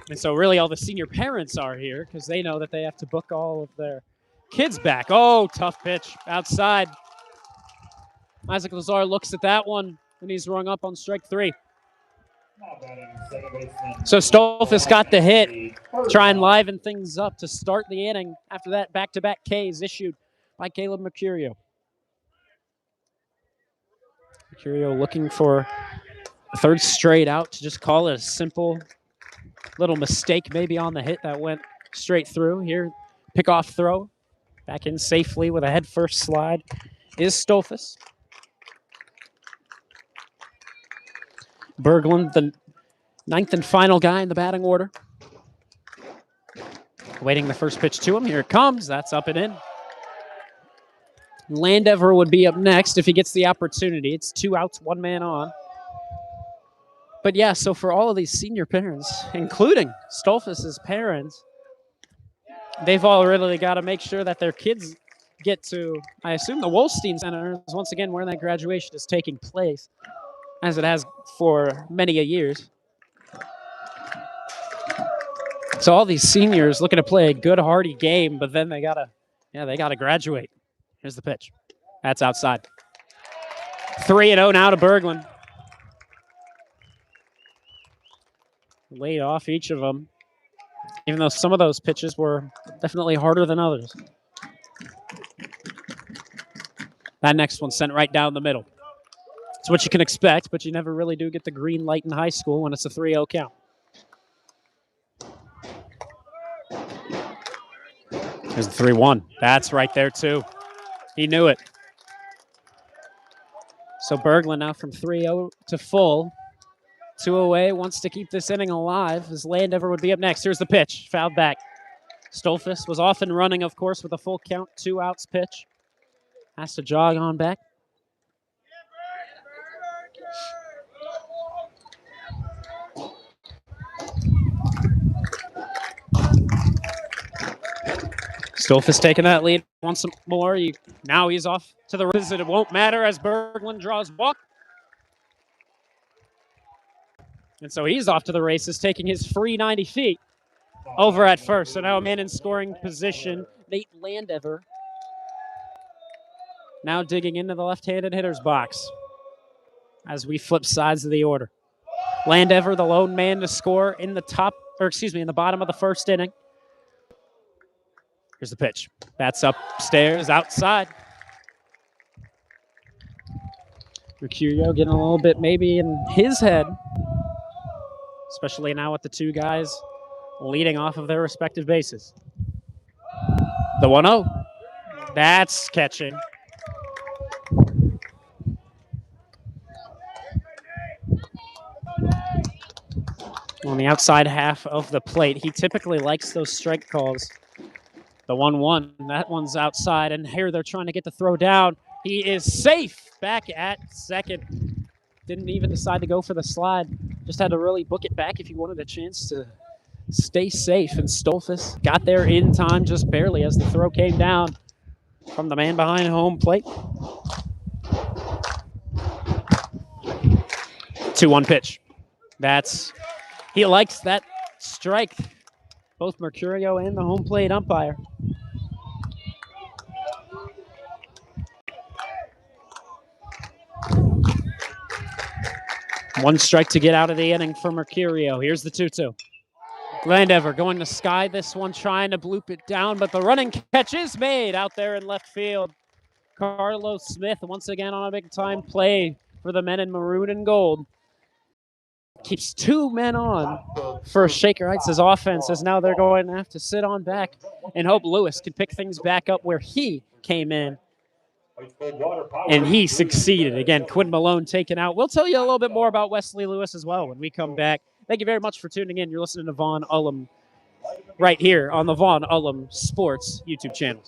And so really all the senior parents are here because they know that they have to book all of their kids back. Oh, tough pitch outside. Isaac Lazar looks at that one, and he's rung up on strike 3. So Stolfus got the hit, try and liven things up to start the inning. After that, back-to-back Ks issued by Caleb Mercurio. Mercurio looking for a third straight out to just call it a simple little mistake maybe on the hit that went straight through. Here, pickoff throw, back in safely with a head-first slide is Stolfus. Berglund, the 9th and final guy in the batting order. Waiting the first pitch to him. Here it comes. That's up and in. Landever would be up next if he gets the opportunity. It's 2 outs, 1 man on. But yeah, so for all of these senior parents, including Stolfus's parents, they've all really got to make sure that their kids get to, I assume, the Wolstein Center is once again where that graduation is taking place, as it has for many a years. So all these seniors looking to play a good, hearty game, but then they gotta graduate. Here's the pitch. That's outside. 3-0 now to Berglund. Laid off each of them, even though some of those pitches were definitely harder than others. That next one sent right down the middle. It's what you can expect, but you never really do get the green light in high school when it's a 3-0 count. Here's the 3-1. That's right there, too. He knew it. So Berglund now from 3-0 to full. 2 away, wants to keep this inning alive as Landever would be up next. Here's the pitch, fouled back. Stolfus was off and running, of course, with a full count, 2 outs pitch. Has to jog on back. Stolfus taking that lead. Wants some more. Now he's off to the races. It won't matter as Berglund draws walk. And so he's off to the races, taking his free 90 feet over at first. So now a man in scoring position, Nate Landever, now digging into the left-handed hitter's box as we flip sides of the order. Landever, the lone man to score in the bottom of the first inning. Here's the pitch. That's upstairs, outside. Mercurio getting a little bit maybe in his head, especially now with the 2 guys leading off of their respective bases. The 1-0. That's catching. On the outside half of the plate, he typically likes those strike calls. The 1-1, that one's outside, and here they're trying to get the throw down. He is safe back at second. Didn't even decide to go for the slide. Just had to really book it back if he wanted a chance to stay safe. And Stolfus got there in time just barely as the throw came down from the man behind home plate. 2-1 pitch. He likes that strike, both Mercurio and the home plate umpire. One strike to get out of the inning for Mercurio. Here's the 2-2. Landever going to sky this one, trying to bloop it down, but the running catch is made out there in left field. Carlos Smith once again on a big-time play for the men in maroon and gold. Keeps 2 men on for Shaker Heights' offense, as now they're going to have to sit on back and hope Lewis can pick things back up where he came in. And he succeeded. Again, Quinn Malone taken out. We'll tell you a little bit more about Wesley Lewis as well when we come back. Thank you very much for tuning in. You're listening to Vaughn Ullum right here on the Vaughn Ullum Sports YouTube channel.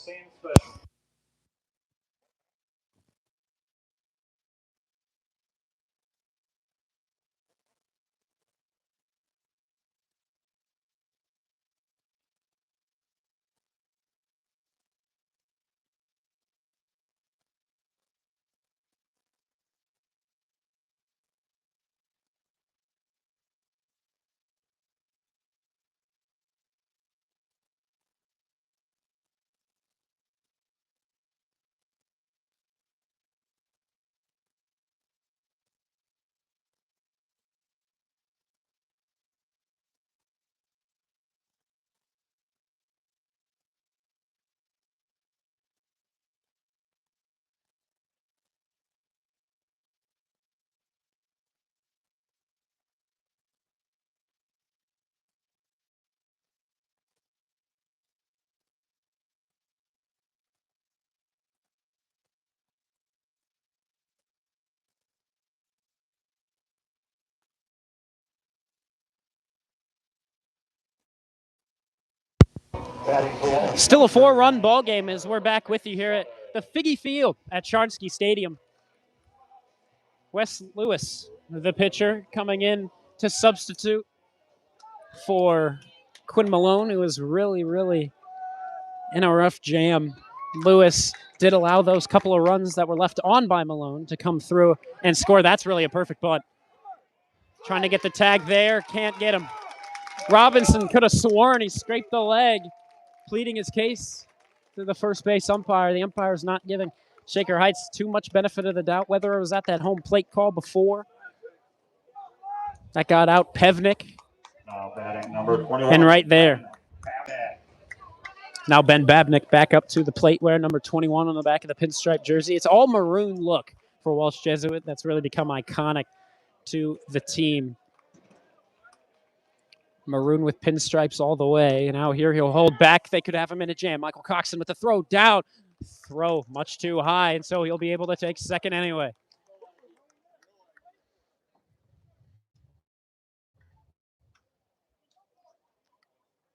Still a 4-run ball game as we're back with you here at the Figgy Field at Sharnsky Stadium. Wes Lewis, the pitcher, coming in to substitute for Quinn Malone, who was really in a rough jam. Lewis did allow those couple of runs that were left on by Malone to come through and score. That's really a perfect bunt. Trying to get the tag there, can't get him. Robinson could have sworn he scraped the leg, pleading his case to the first base umpire. The umpire's not giving Shaker Heights too much benefit of the doubt, whether it was at that home plate call before. That got out Pevnik. Now batting number 21. And right there. Now Ben Babnick back up to the plate, wearing number 21 on the back of the pinstripe jersey. It's all maroon look for Walsh Jesuit. That's really become iconic to the team. Maroon with pinstripes all the way. And now here he'll hold back. They could have him in a jam. Michael Coxon with the throw down. Throw much too high, and so he'll be able to take second anyway.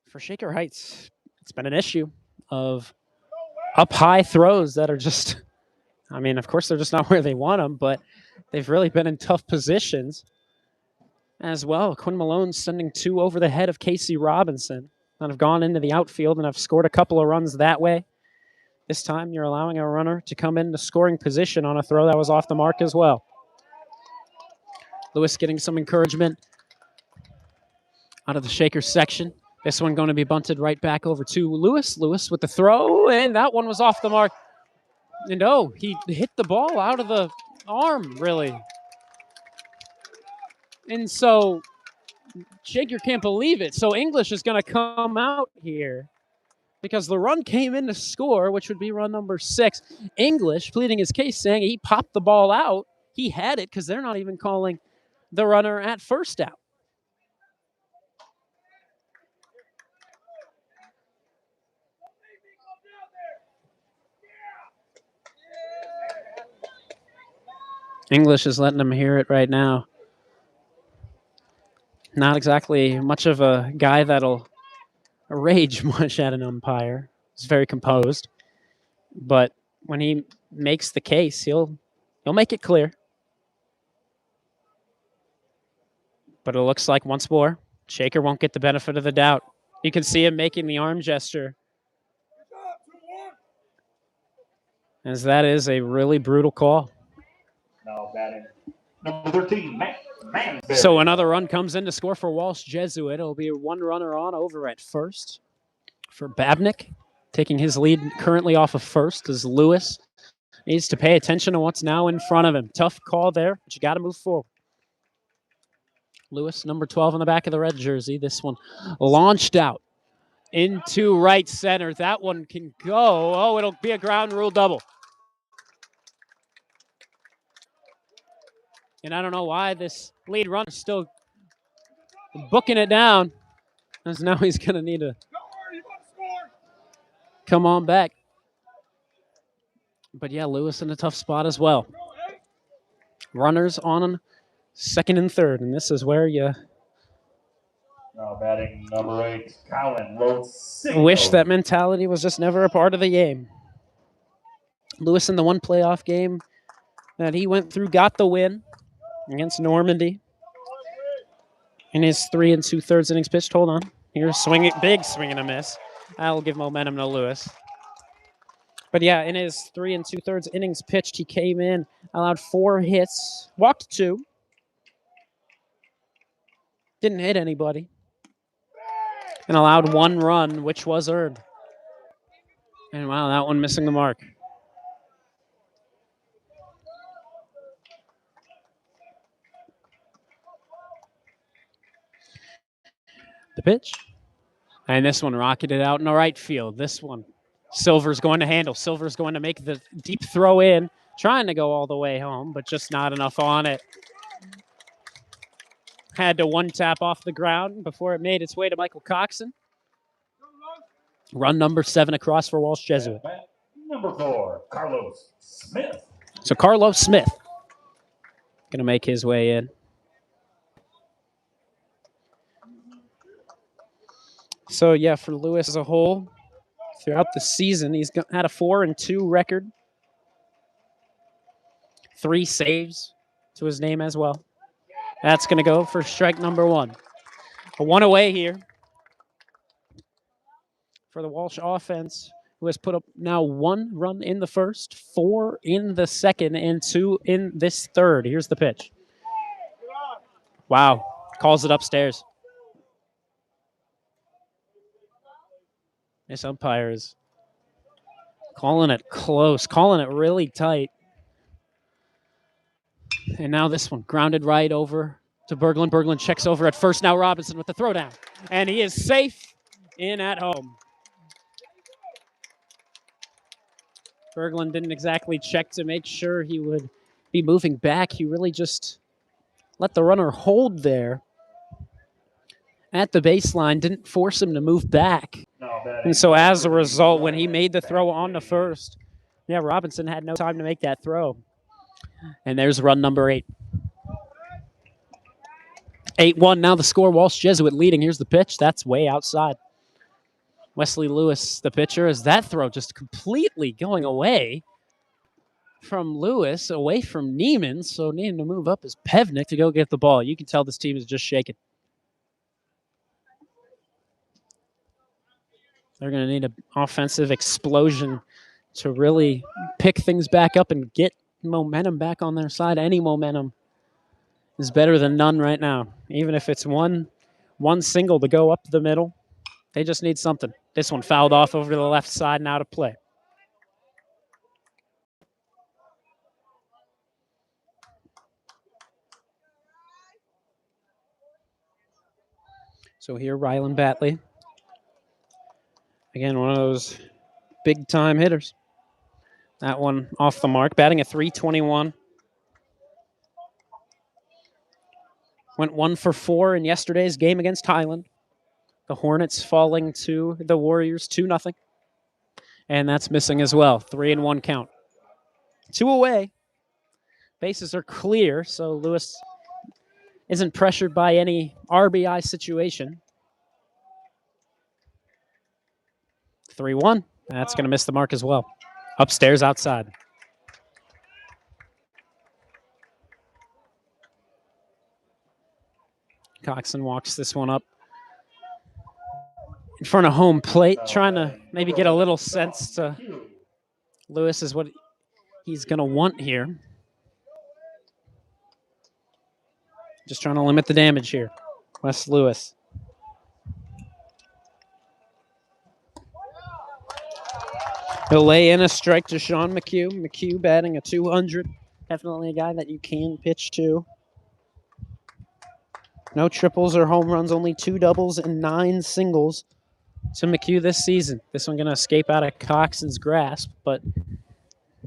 For Shaker Heights, it's been an issue of up high throws that are just, I mean, of course they're just not where they want them, but they've really been in tough positions as well. Quinn Malone sending two over the head of Casey Robinson that have gone into the outfield and have scored a couple of runs that way. This time you're allowing a runner to come into scoring position on a throw that was off the mark as well. Lewis getting some encouragement out of the Shaker section. This one going to be bunted right back over to Lewis. Lewis with the throw, and that one was off the mark. And oh, he hit the ball out of the arm, really. And so Shaker can't believe it. So English is going to come out here because the run came in to score, which would be run number 6. English pleading his case, saying he popped the ball out. He had it because they're not even calling the runner at first out. English is letting him hear it right now. Not exactly much of a guy that'll rage much at an umpire. He's very composed. But when he makes the case, he'll make it clear. But it looks like once more, Shaker won't get the benefit of the doubt. You can see him making the arm gesture, as that is a really brutal call. Now batting number 13, Mansberry. So another run comes in to score for Walsh Jesuit. It'll be one runner on over at first for Babnick, taking his lead currently off of first as Lewis needs to pay attention to what's now in front of him. Tough call there, but you got to move forward. Lewis, number 12 on the back of the red jersey. This one launched out into right center. That one can go. Oh, it'll be a ground rule double. And I don't know why this lead runner is still booking it down, as now he's going to need to come on back. But yeah, Lewis in a tough spot as well. Runners on second and third, and this is where you now batting number 8, Colin Rhodes. Wish that mentality was just never a part of the game. Lewis in the one playoff game that he went through got the win against Normandy in his 3 2/3 innings pitched. Hold on. Here's swinging, big swing and a miss. That'll give momentum to Lewis. But yeah, in his 3 2/3 innings pitched, he came in, allowed 4 hits, walked 2, didn't hit anybody, and allowed 1 run, which was earned. And wow, that one missing the mark. The pitch. And this one rocketed out in the right field. This one, Silver's going to handle. Silver's going to make the deep throw in, trying to go all the way home, but just not enough on it. Had to one tap off the ground before it made its way to Michael Coxon. Run number 7 across for Walsh Jesuit. Number 4, Carlos Smith. So Carlos Smith going to make his way in. So yeah, for Lewis as a whole, throughout the season. He's had a 4-2 record, 3 saves to his name as well. That's going to go for strike number 1. A 1 away here for the Walsh offense, who has put up now 1 run in the first, 4 in the second, and 2 in this third. Here's the pitch. Wow. Calls it upstairs. This umpire is calling it close, calling it really tight. And now this one, grounded right over to Berglund. Berglund checks over at first. Now Robinson with the throwdown. And he is safe in at home. Berglund didn't exactly check to make sure he would be moving back. He really just let the runner hold there at the baseline, didn't force him to move back. And so as a result, when he made the throw on to first, yeah, Robinson had no time to make that throw. And there's run number 8. 8-1 now the score. Walsh Jesuit leading. Here's the pitch. That's way outside. Wesley Lewis, the pitcher, as that throw just completely going away from Lewis, away from Neiman. So needing to move up is Pevnik to go get the ball. You can tell this team is just shaking. They're going to need an offensive explosion to really pick things back up and get momentum back on their side. Any momentum is better than none right now. Even if it's one single to go up the middle, they just need something. This one fouled off over to the left side and out of play. So here, Rylan Batley. Again, one of those big-time hitters. That one off the mark, batting at .321. Went 1 for 4 in yesterday's game against Highland. The Hornets falling to the Warriors 2-0. And that's missing as well. 3-1 count. 2 away. Bases are clear, so Lewis isn't pressured by any RBI situation. 3-1. That's going to miss the mark as well. Upstairs, outside. Coxon walks this one up in front of home plate, trying to maybe get a little sense to Lewis is what he's going to want here. Just trying to limit the damage here. Wes Lewis. He'll lay in a strike to Sean McHugh. McHugh batting a 200. Definitely a guy that you can pitch to. No triples or home runs, only 2 doubles and 9 singles to McHugh this season. This one going to escape out of Coxon's grasp, but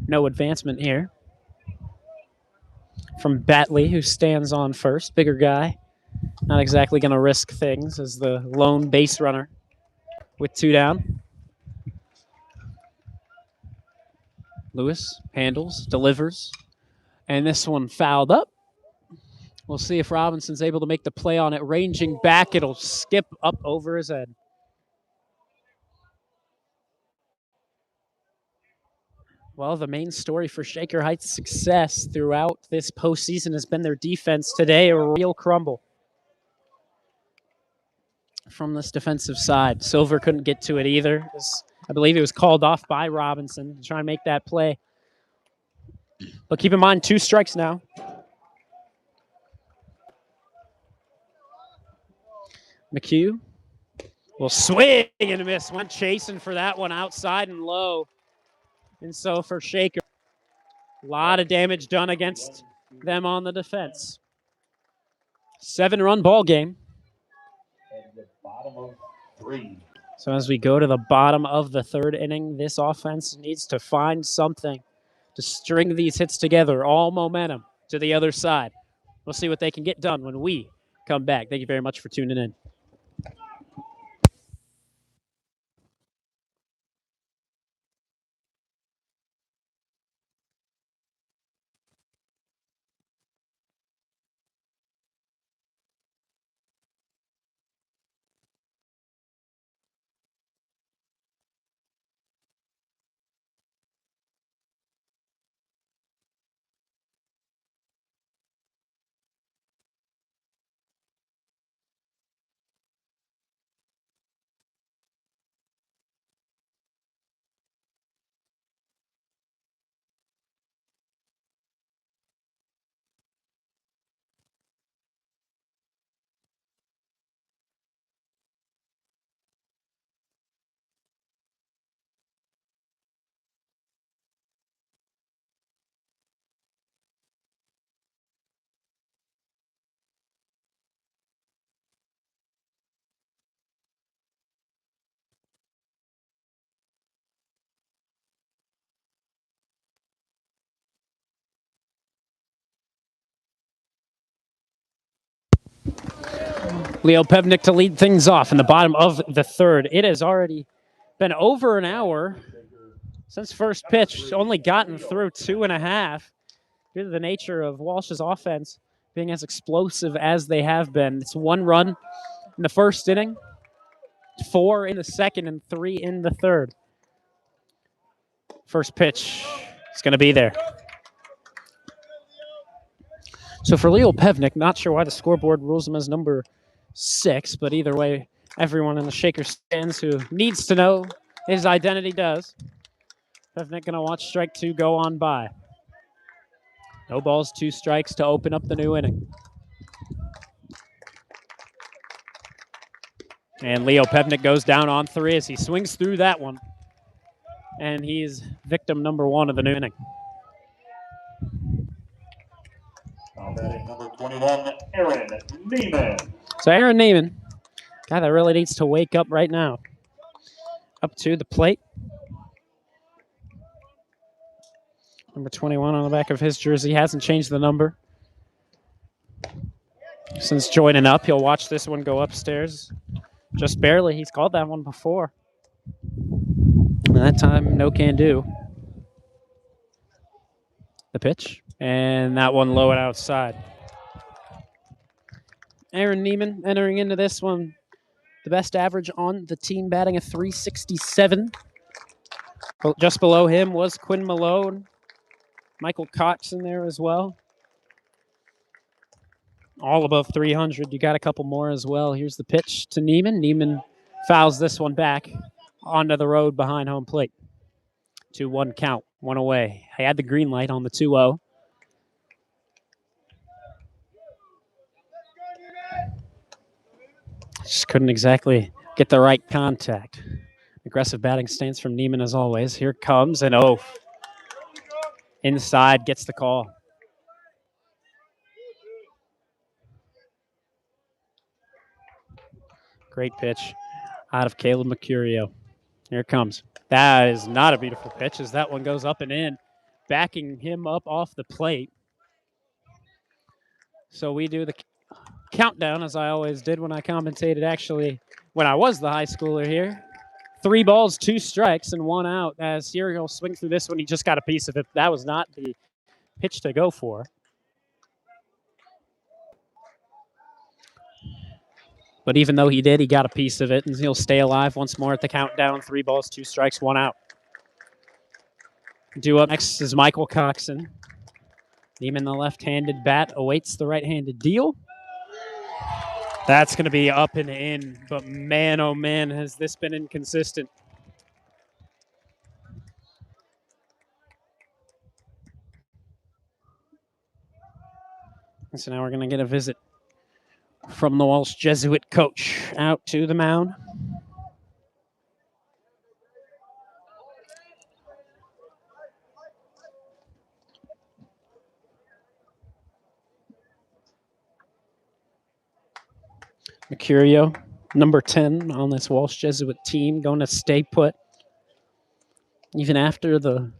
no advancement here. From Batley, who stands on first. Bigger guy. Not exactly going to risk things as the lone base runner with 2 down. Lewis handles, delivers, and this one fouled up. We'll see if Robinson's able to make the play on it. Ranging back, it'll skip up over his head. Well, the main story for Shaker Heights' success throughout this postseason has been their defense. Today, a real crumble from this defensive side. Silver couldn't get to it either. I believe it was called off by Robinson to try and make that play. But keep in mind, 2 strikes now. McHugh will swing and miss. Went chasing for that one outside and low. And so for Shaker, a lot of damage done against them on the defense. 7-run ball game. At the bottom of 3. So as we go to the bottom of the 3rd inning, this offense needs to find something to string these hits together, all momentum to the other side. We'll see what they can get done when we come back. Thank you very much for tuning in. Leo Pevnik to lead things off in the bottom of the third. It has already been over an hour since first pitch, only gotten through 2.5 due to the nature of Walsh's offense being as explosive as they have been. It's 1 run in the first inning, 4 in the second, and 3 in the third. First pitch is going to be there. So for Leo Pevnik, not sure why the scoreboard rules him as number 6, but either way, everyone in the Shaker stands who needs to know his identity does. Pevnik going to watch strike 2 go on by. No balls, 2 strikes to open up the new inning. And Leo Pevnik goes down on 3 as he swings through that one. And he's victim number 1 of the new inning. Now batting number 21, Aaron Neiman. So Aaron Neiman, guy that really needs to wake up right now. Up to the plate. Number 21 on the back of his jersey. Hasn't changed the number since joining up. He'll watch this one go upstairs. Just barely. He's called that one before. And that time, no can do. The pitch. And that one low and outside. Aaron Neiman entering into this one. The best average on the team, batting a .367. Just below him was Quinn Malone. Michael Cox in there as well. All above 300. You got a couple more as well. Here's the pitch to Neiman. Neiman fouls this one back onto the road behind home plate. 2-1 count, 1 away. I had the green light on the 2-0. Just couldn't exactly get the right contact. Aggressive batting stance from Neiman as always. Here comes an inside, gets the call. Great pitch out of Caleb Mercurio. Here it comes. That is not a beautiful pitch as that one goes up and in, backing him up off the plate. So we do the countdown as I always did when I commentated, actually, when I was the high schooler here. 3 balls, 2 strikes, and 1 out as here he'll swing through this one. He just got a piece of it. That was not the pitch to go for. But even though he did, he got a piece of it, and he'll stay alive once more at the countdown. 3 balls, 2 strikes, 1 out. Due up next is Michael Coxon. Neiman, the left-handed bat, awaits the right-handed deal. That's going to be up and in, but man, oh man, has this been inconsistent. So now we're going to get a visit from the Walsh Jesuit coach out to the mound. Mercurio, number 10 on this Walsh Jesuit team, going to stay put. Even after the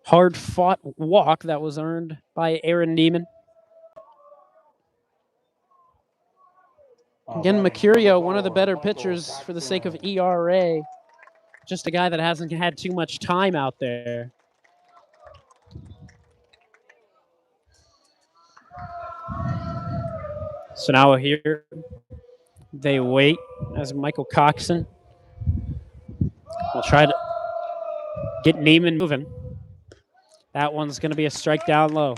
hard-fought walk that was earned by Aaron Neiman. Again, Mercurio, one of the better pitchers for the sake of ERA. Just a guy that hasn't had too much time out there. So now here they wait as Michael Coxon will try to get Neiman moving. That one's going to be a strike down low.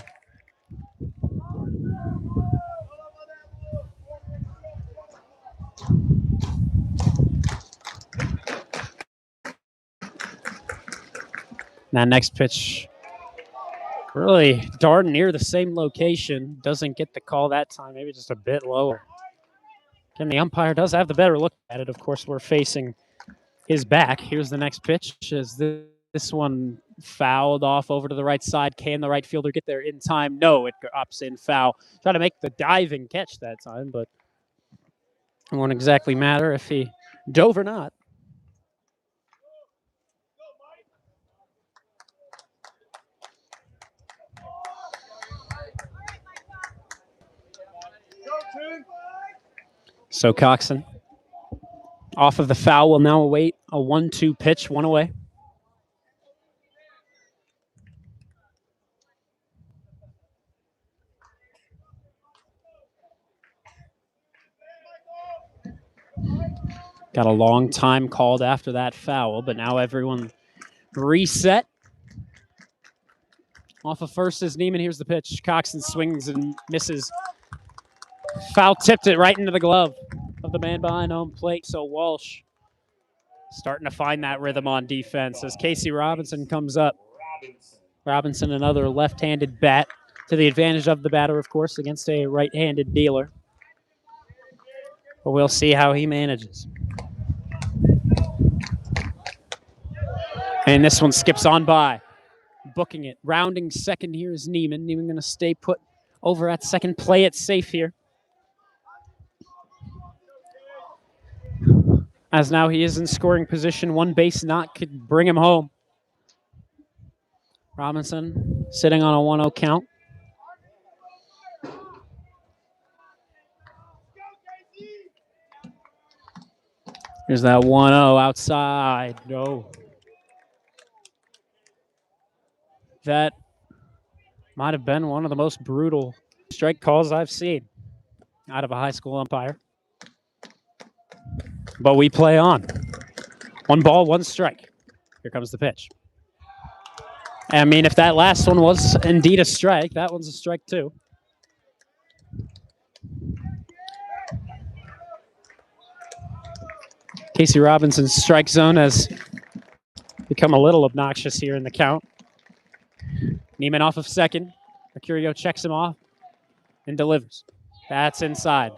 That next pitch, really darn near the same location. Doesn't get the call that time, maybe just a bit lower. Again, the umpire does have the better look at it. Of course, we're facing his back. Here's the next pitch. Is this one fouled off over to the right side? Can the right fielder get there in time? No, it drops in foul. Try to make the diving catch that time, but it won't exactly matter if he dove or not. So Coxon, off of the foul, will now await a 1-2 pitch, one away. Got a long time called after that foul, but now everyone reset. Off of first is Neiman. Here's the pitch. Coxon swings and misses. Foul tipped it right into the glove of the man behind home plate. So Walsh starting to find that rhythm on defense as Casey Robinson comes up. Robinson, another left-handed bat to the advantage of the batter, of course, against a right-handed dealer. But we'll see how he manages. And this one skips on by. Booking it. Rounding second here is Neiman. Neiman going to stay put over at second. Play it safe here. As now he is in scoring position. One base knock could bring him home. Robinson sitting on a 1-0 count. Here's that 1-0 outside. No. That might have been one of the most brutal strike calls I've seen out of a high school umpire. But we play on. 1 ball, 1 strike. Here comes the pitch. I mean, if that last one was indeed a strike, that one's a strike too. Casey Robinson's strike zone has become a little obnoxious here in the count. Neiman off of second. Mercurio checks him off and delivers. That's inside.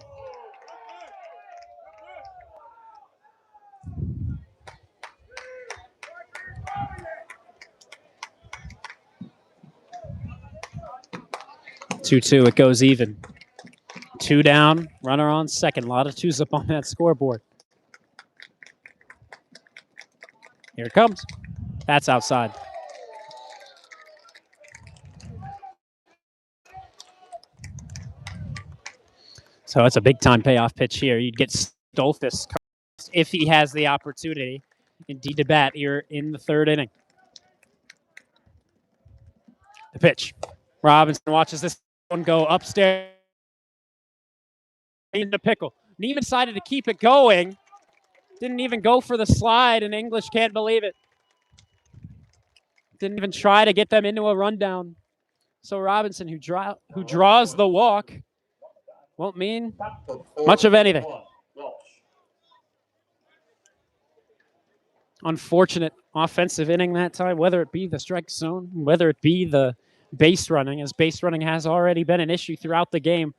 Two-two, it goes even. 2 down, runner on second. A lot of twos up on that scoreboard. Here it comes. That's outside. So it's a big-time payoff pitch here. You'd get Stolfus if he has the opportunity, indeed, to bat here in the 3rd inning. The pitch. Robinson watches this one go upstairs into pickle. Neiman decided to keep it going. Didn't even go for the slide, and English can't believe it. Didn't even try to get them into a rundown. So Robinson, who draws the walk, won't mean much of anything. Unfortunate offensive inning that time, whether it be the strike zone, whether it be the base running, as base running has already been an issue throughout the game.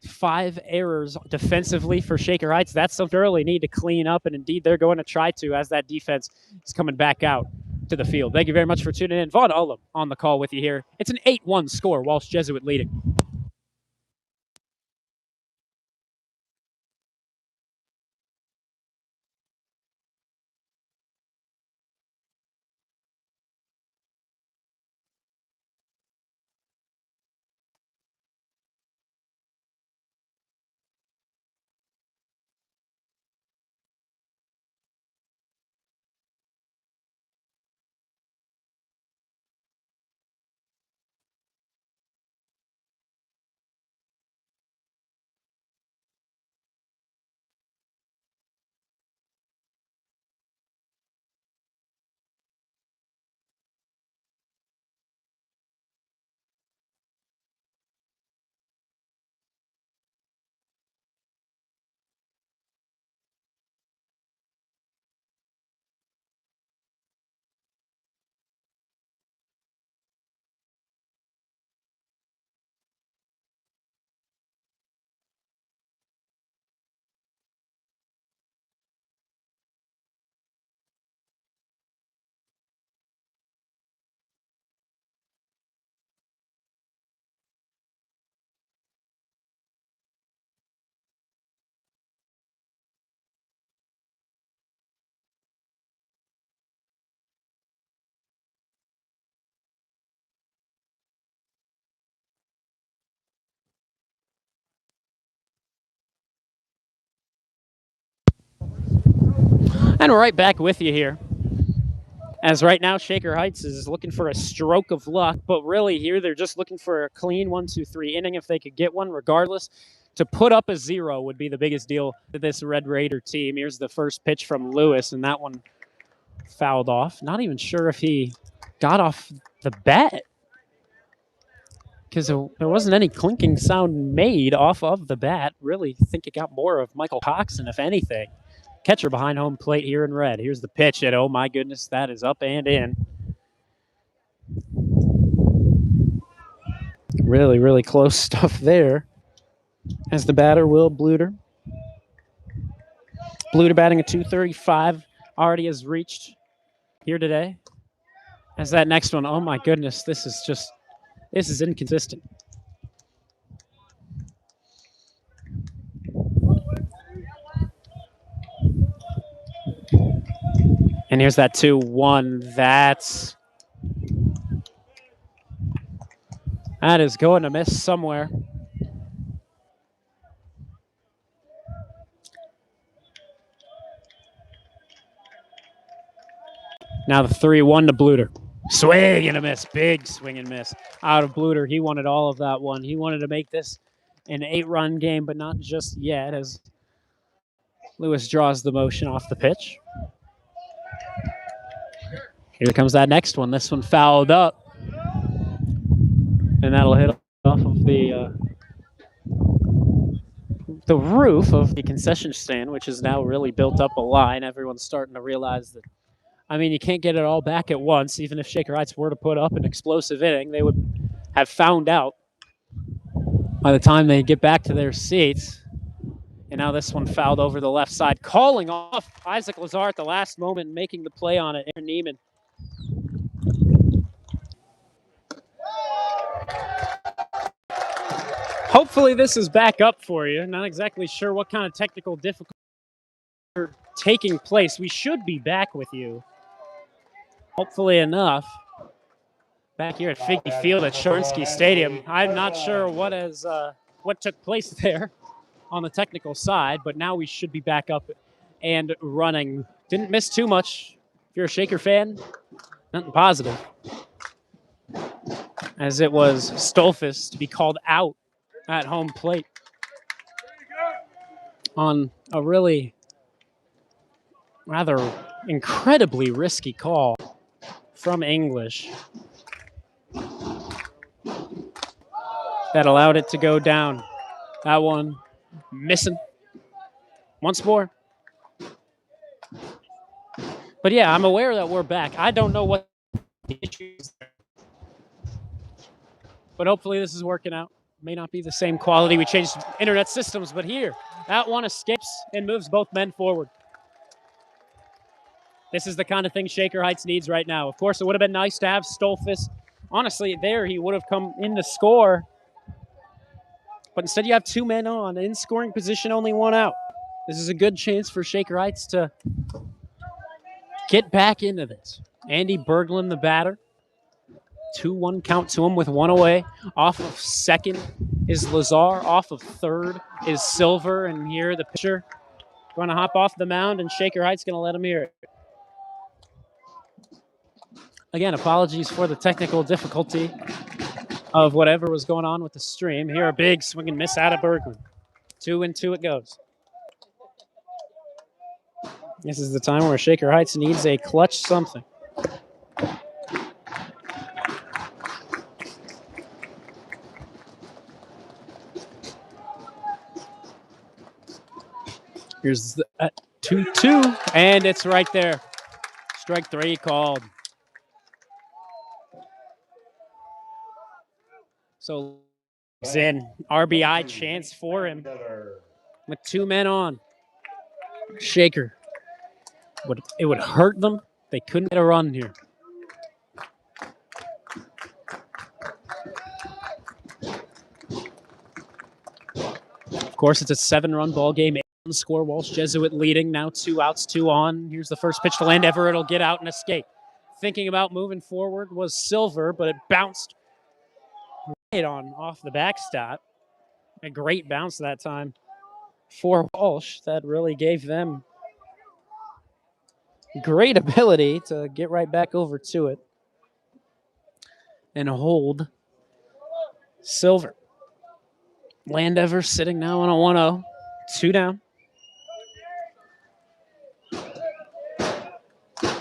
5 errors defensively for Shaker Heights. That's something they really need to clean up, and indeed they're going to try to as that defense is coming back out to the field. Thank you very much for tuning in. Vaughn Ullum on the call with you here. It's an 8-1 score, Walsh Jesuit leading. And we're right back with you here. As right now, Shaker Heights is looking for a stroke of luck, but really here they're just looking for a clean 1-2-3 inning if they could get one, regardless. To put up a 0 would be the biggest deal to this Red Raider team. Here's the first pitch from Lewis, and that one fouled off. Not even sure if he got off the bat because there wasn't any clinking sound made off of the bat. Really think it got more of Michael Coxon, if anything. Catcher behind home plate here in red. Here's the pitch, and oh my goodness, that is up and in. Really, really close stuff there. As the batter, Will Bluter. Bluter batting a .235, already has reached here today. As that next one, oh my goodness, this is inconsistent. And here's that 2-1. That is going to miss somewhere. Now the 3-1 to Bluter. Swing and a miss. Big swing and miss out of Bluter. He wanted all of that one. He wanted to make this an 8-run game, but not just yet, as Lewis draws the motion off the pitch. Here comes that next one. This one fouled up. And that'll hit off of the roof of the concession stand, which has now really built up a line. Everyone's starting to realize that, I mean, you can't get it all back at once. Even if Shaker Heights were to put up an explosive inning, they would have found out by the time they get back to their seats. And now this one fouled over the left side. Calling off Isaac Lazar at the last moment, making the play on it, Aaron Neiman. Hopefully this is back up for you. Not exactly sure what kind of technical difficulties are taking place. We should be back with you. Hopefully enough. Back here at Figge Field at Shornsky Stadium. I'm not sure what took place there on the technical side, but now we should be back up and running. Didn't miss too much. If you're a Shaker fan, nothing positive. As it was Stolfus to be called out at home plate on a really rather incredibly risky call from English that allowed it to go down. That one missing once more. But yeah, I'm aware that we're back. I don't know what the issue is there, but hopefully this is working out. May not be the same quality. We changed internet systems, but here, that one escapes and moves both men forward. This is the kind of thing Shaker Heights needs right now. Of course, it would have been nice to have Stolfus. Honestly, there he would have come in to score. But instead you have 2 men on. In scoring position, only 1 out. This is a good chance for Shaker Heights to get back into this. Andy Berglund, the batter. 2-1 count to him with 1 away. Off of second is Lazar. Off of third is Silver. And here the pitcher going to hop off the mound, and Shaker Heights going to let him hear it. Again, apologies for the technical difficulty of whatever was going on with the stream. Here a big swing and miss out of Berglund. 2-2 it goes. This is the time where Shaker Heights needs a clutch something. Here's the 2-2, and it's right there. Strike 3 called. So in RBI chance for him with 2 men on. Shaker. It would hurt them. They couldn't get a run here. Of course, it's a 7-run ball game. Score. Walsh Jesuit leading. Now 2 outs, 2 on. Here's the first pitch to land. Everett will get out and escape. Thinking about moving forward was Silver, but it bounced right on off the backstop. A great bounce that time for Walsh. That really gave them great ability to get right back over to it and hold silver. Landover sitting now on a 1-0, 2 down.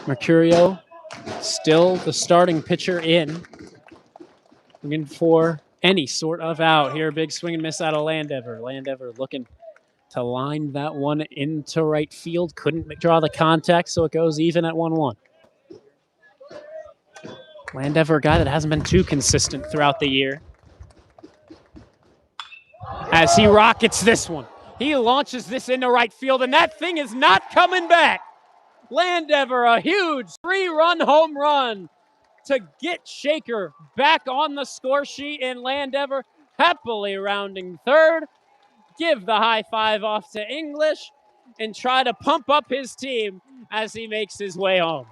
Mercurio still the starting pitcher in. Looking for any sort of out here. Big swing and miss out of Landover. Landover looking to line that one into right field. Couldn't draw the contact, so it goes even at 1-1. Landover, a guy that hasn't been too consistent throughout the year. As he rockets this one. He launches this into right field, and that thing is not coming back. Landover, a huge 3-run home run to get Shaker back on the score sheet, and Landover happily rounding third. Give the high five off to English and try to pump up his team as he makes his way home.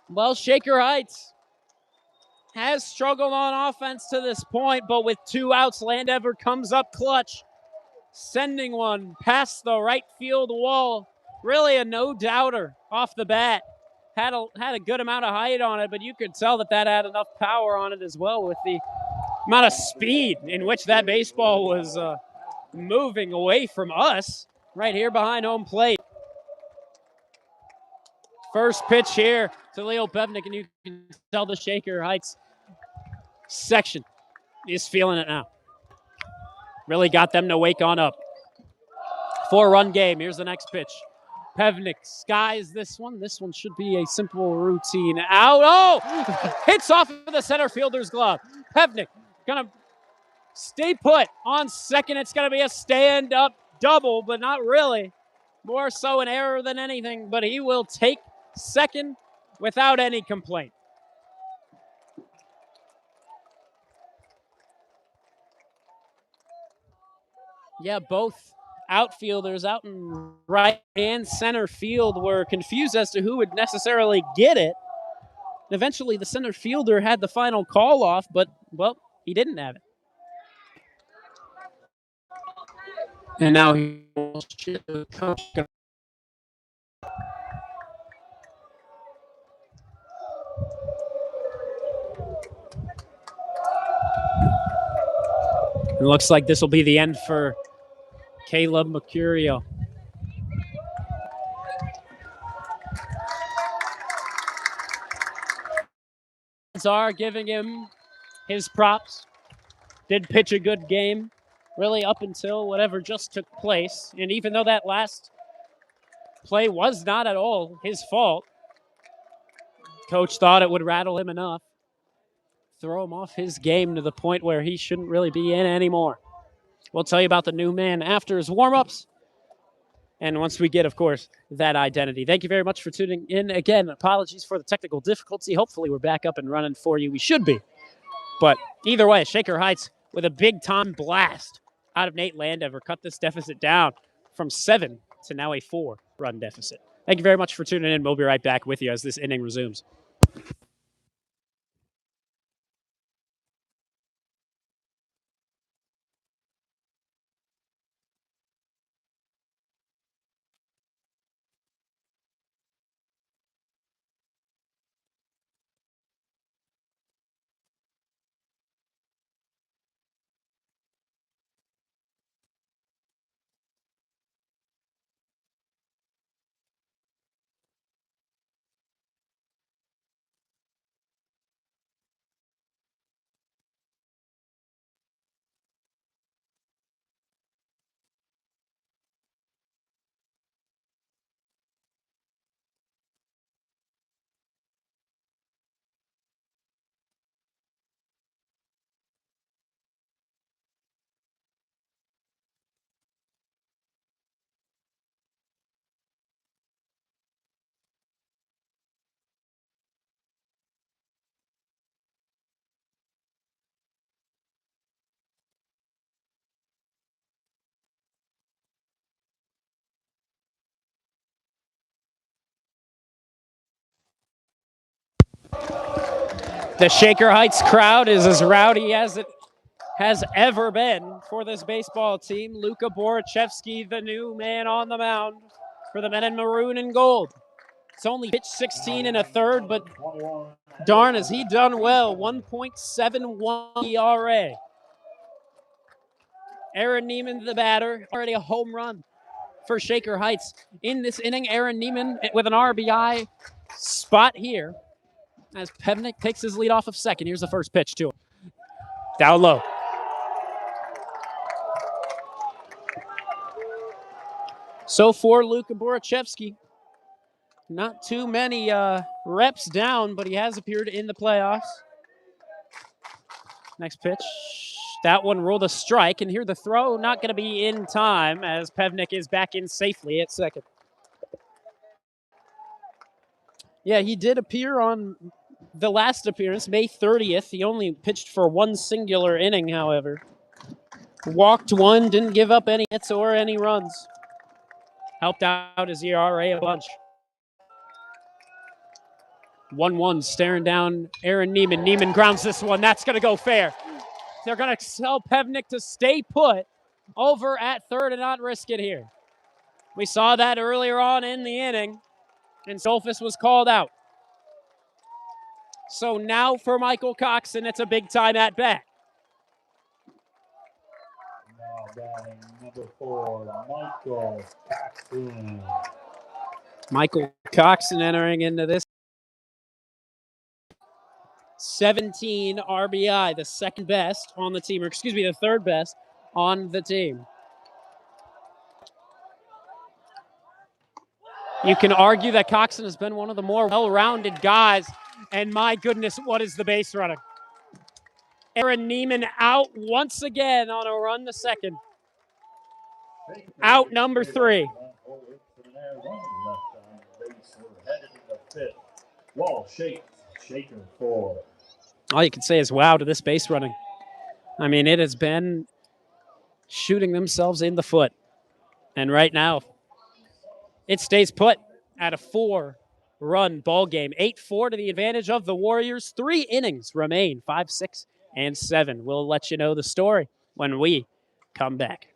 Well, Shaker Heights has struggled on offense to this point, but with 2 outs, Landover comes up clutch, sending one past the right field wall. Really a no-doubter off the bat. Had a good amount of height on it, but you could tell that had enough power on it as well with the amount of speed in which that baseball was moving away from us right here behind home plate. First pitch here to Leo Pevnik, and you can tell the Shaker Heights section is feeling it now. Really got them to wake on up. 4-run game. Here's the next pitch. Pevnik skies this one. This one should be a simple routine out. Oh! Hits off of the center fielder's glove. Pevnik gonna stay put on second. It's gonna be a stand-up double, but not really. More so an error than anything, but he will take second without any complaint. Yeah, both outfielders out in right and center field were confused as to who would necessarily get it. Eventually, the center fielder had the final call off, but, well, he didn't have it. And now he it looks like this will be the end for Caleb Mercurio. Are giving him his props. Did pitch a good game, really up until whatever just took place. And even though that last play was not at all his fault, coach thought it would rattle him enough, throw him off his game to the point where he shouldn't really be in anymore. We'll tell you about the new man after his warm-ups. And once we get, of course, that identity. Thank you very much for tuning in. Again, apologies for the technical difficulty. Hopefully we're back up and running for you. We should be. But either way, Shaker Heights with a big-time blast out of Nate Landover cut this deficit down from 7 to now a 4-run deficit. Thank you very much for tuning in. We'll be right back with you as this inning resumes. The Shaker Heights crowd is as rowdy as it has ever been for this baseball team. Luka Borachevsky, the new man on the mound for the men in maroon and gold. It's only pitched 16 and a third, but darn, has he done well. 1.71 ERA. Aaron Neiman, the batter, already a home run for Shaker Heights. In this inning, Aaron Neiman with an RBI spot here as Pevnik takes his lead off of second. Here's the first pitch to him. Down low. So for Luka Borachevsky, not too many reps down, but he has appeared in the playoffs. Next pitch. That one rolled a strike, and here the throw not going to be in time as Pevnik is back in safely at second. Yeah, he did appear on the last appearance, May 30th. He only pitched for one singular inning, however. Walked one, didn't give up any hits or any runs. Helped out his ERA a bunch. 1-1 staring down Aaron Neiman. Neiman grounds this one. That's going to go fair. They're going to tell Pevnik to stay put over at third and not risk it here. We saw that earlier on in the inning, and Solfus was called out. So now for Michael Coxon, it's a big time at bat. Now batting number 4, Michael Coxon. Michael Coxon entering into this. 17 RBI, the second best on the team, or excuse me, the third best on the team. You can argue that Coxon has been one of the more well-rounded guys, and my goodness, what is the base running? Aaron Neiman out once again on a run to second. Out number 3. Walsh, Shaker 4. All you can say is wow to this base running. I mean, it has been shooting themselves in the foot. And right now, it stays put at a 4-run ball game. 8-4 to the advantage of the Warriors. 3 innings remain, 5, 6, and 7. We'll let you know the story when we come back.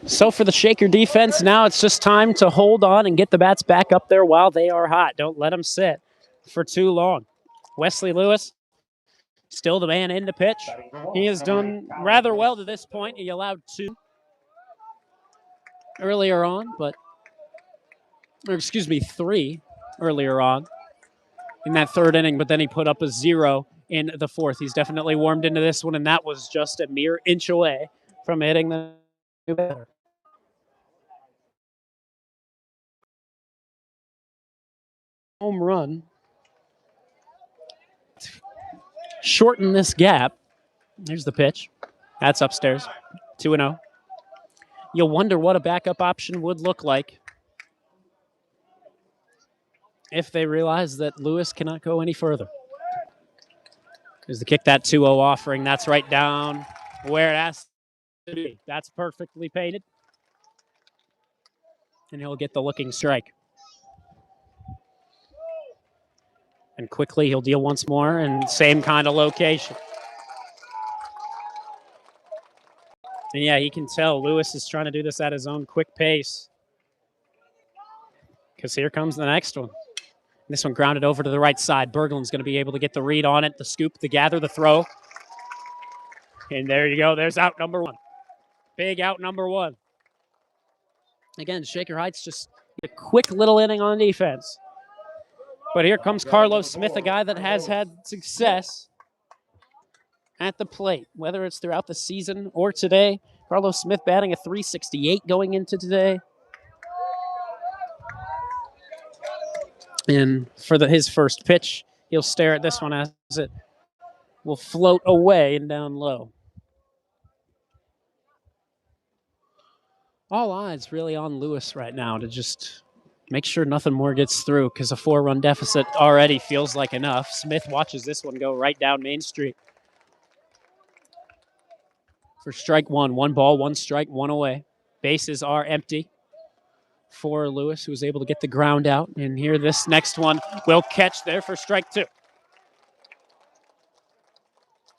So for the Shaker defense, now it's just time to hold on and get the bats back up there while they are hot. Don't let them sit for too long. Wesley Lewis, still the man in the pitch. He has done rather well to this point. He allowed 2 earlier on, or 3 earlier on in that third inning, but then he put up a 0 in the fourth. He's definitely warmed into this one, and that was just a mere inch away from hitting the batter. Home run. Shorten this gap. Here's the pitch. That's upstairs. 2-0. You'll wonder what a backup option would look like if they realize that Lewis cannot go any further. There's the kick, that 2-0 offering. That's right down where it has to be. That's perfectly painted. And he'll get the looking strike. And quickly he'll deal once more in same kind of location. And yeah, he can tell Lewis is trying to do this at his own quick pace. Because here comes the next one. This one grounded over to the right side. Berglund's going to be able to get the read on it, the scoop, the gather, the throw. And there you go. There's out number one. Big out number one. Again, Shaker Heights just a quick little inning on defense. But here comes Carlos Smith, a guy that has had success at the plate, whether it's throughout the season or today. Carlos Smith batting a .368 going into today. And for his first pitch, he'll stare at this one as it will float away and down low. All eyes really on Lewis right now to just make sure nothing more gets through, because a 4-run deficit already feels like enough. Smith watches this one go right down Main Street. For strike one. 1 ball, 1 strike, 1 away. Bases are empty for Lewis, who was able to get the ground out. And here this next one will catch there for strike 2.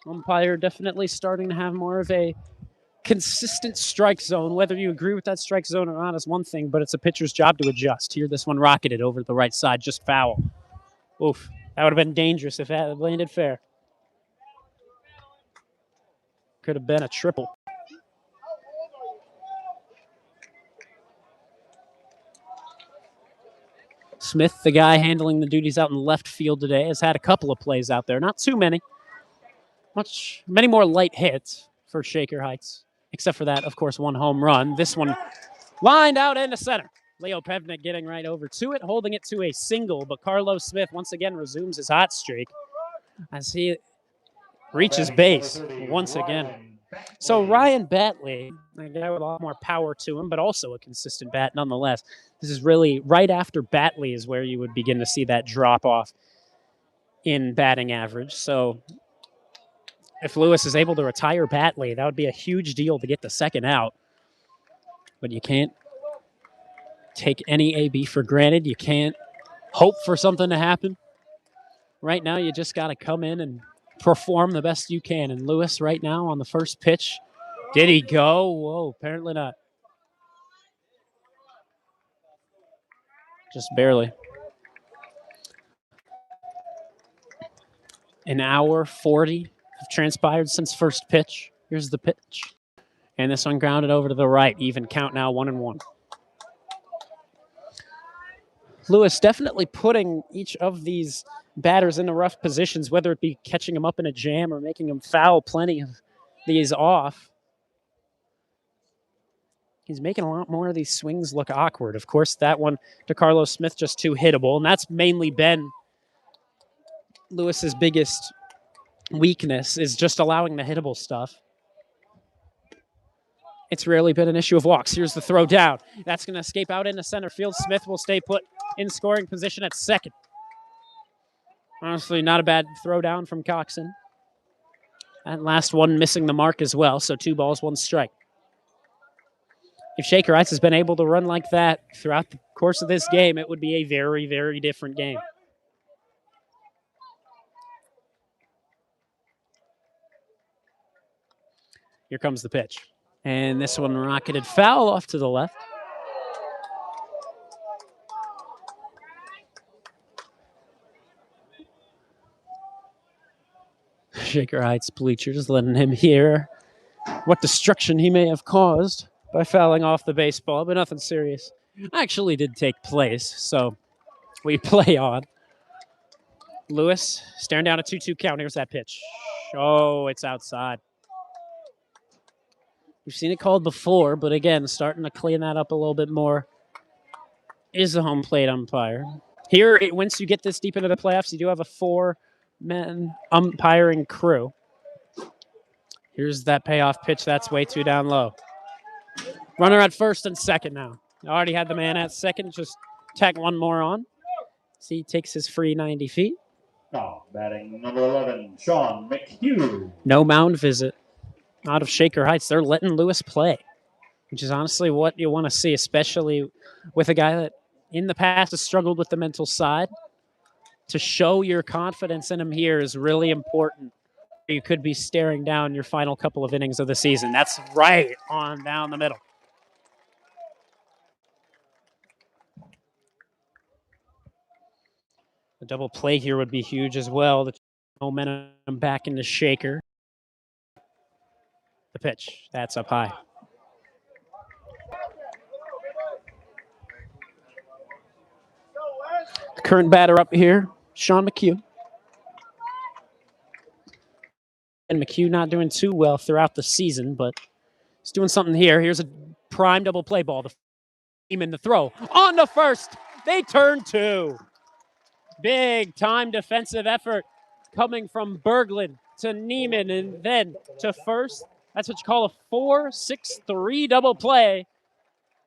Umpire definitely starting to have more of a consistent strike zone. Whether you agree with that strike zone or not is one thing, but it's a pitcher's job to adjust. Here this one rocketed over to the right side, just foul. Oof, that would have been dangerous if it had landed fair. Could have been a triple. Smith, the guy handling the duties out in left field today, has had a couple of plays out there. Not too many. Many more light hits for Shaker Heights. Except for that, of course, 1 home run. This one lined out into center. Leo Pevnik getting right over to it, holding it to a single. But Carlos Smith once again resumes his hot streak as he reaches base once again. So Ryan Batley, a guy with a lot more power to him, but also a consistent bat nonetheless. This is really right after Batley is where you would begin to see that drop off in batting average. So if Lewis is able to retire Batley, that would be a huge deal to get the second out. But you can't take any AB for granted. You can't hope for something to happen. Right now, you just got to come in and perform the best you can. And Lewis right now on the first pitch. Did he go? Whoa, apparently not. Just barely. An hour 40 have transpired since first pitch. Here's the pitch. And this one grounded over to the right. Even count now, 1-1. Lewis definitely putting each of these batters into rough positions, whether it be catching them up in a jam or making them foul plenty of these off. He's making a lot more of these swings look awkward. Of course, that one to Carlos Smith just too hittable, and that's mainly been Lewis's biggest weakness, is just allowing the hittable stuff. It's rarely been an issue of walks. Here's the throw down. That's going to escape out into center field. Smith will stay put in scoring position at second. Honestly, not a bad throw down from Coxon. That last one missing the mark as well, so 2 balls, 1 strike. If Shaker Heights has been able to run like that throughout the course of this game, it would be a very, very different game. Here comes the pitch. And this one rocketed foul off to the left. Shaker Heights bleachers letting him hear what destruction he may have caused by fouling off the baseball, but nothing serious actually did take place, so we play on. Lewis staring down a 2-2 count. Here's that pitch. Oh, it's outside. We've seen it called before, but again, starting to clean that up a little bit more is the home plate umpire. Here, once you get this deep into the playoffs, you do have a 4-man umpiring crew. Here's that payoff pitch. That's way too down low. Runner at first and second now. Already had the man at second. Just tack one more on. See, he takes his free 90 feet. Now, batting number 11, Sean McHugh. No mound visit out of Shaker Heights. They're letting Lewis play, which is honestly what you want to see, especially with a guy that in the past has struggled with the mental side. To show your confidence in him here is really important you could be staring down your final couple of innings of the season. That's right on down the middle. The double play here would be huge as well. The momentum back into Shaker. The pitch, that's up high. The current batter up here, Sean McHugh. And McHugh not doing too well throughout the season, but he's doing something here. Here's a prime double play ball. The team in the throw. On the first, they turn two. Big time defensive effort coming from Berglund to Neiman and then to first. That's what you call a 4-6-3 double play.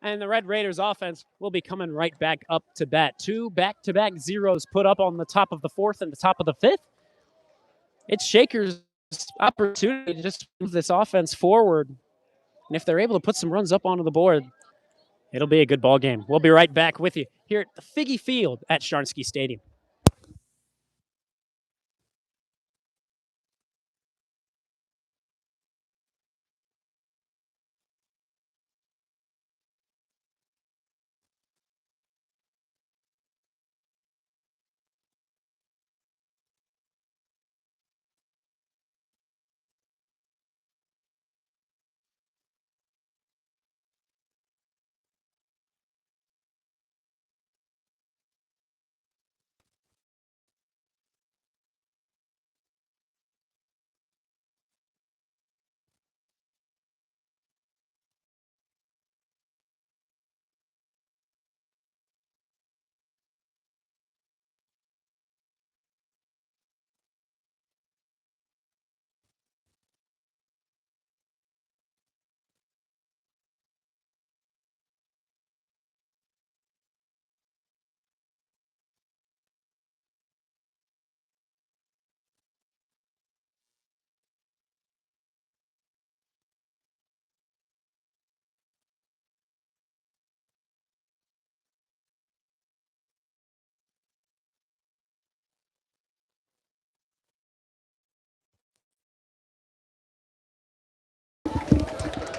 And the Red Raiders offense will be coming right back up to bat. 2 back-to-back zeros put up on the top of the fourth and the top of the fifth. It's Shaker's opportunity to just move this offense forward. And if they're able to put some runs up onto the board, it'll be a good ball game. We'll be right back with you here at the Figgy Field at Sharsky Stadium.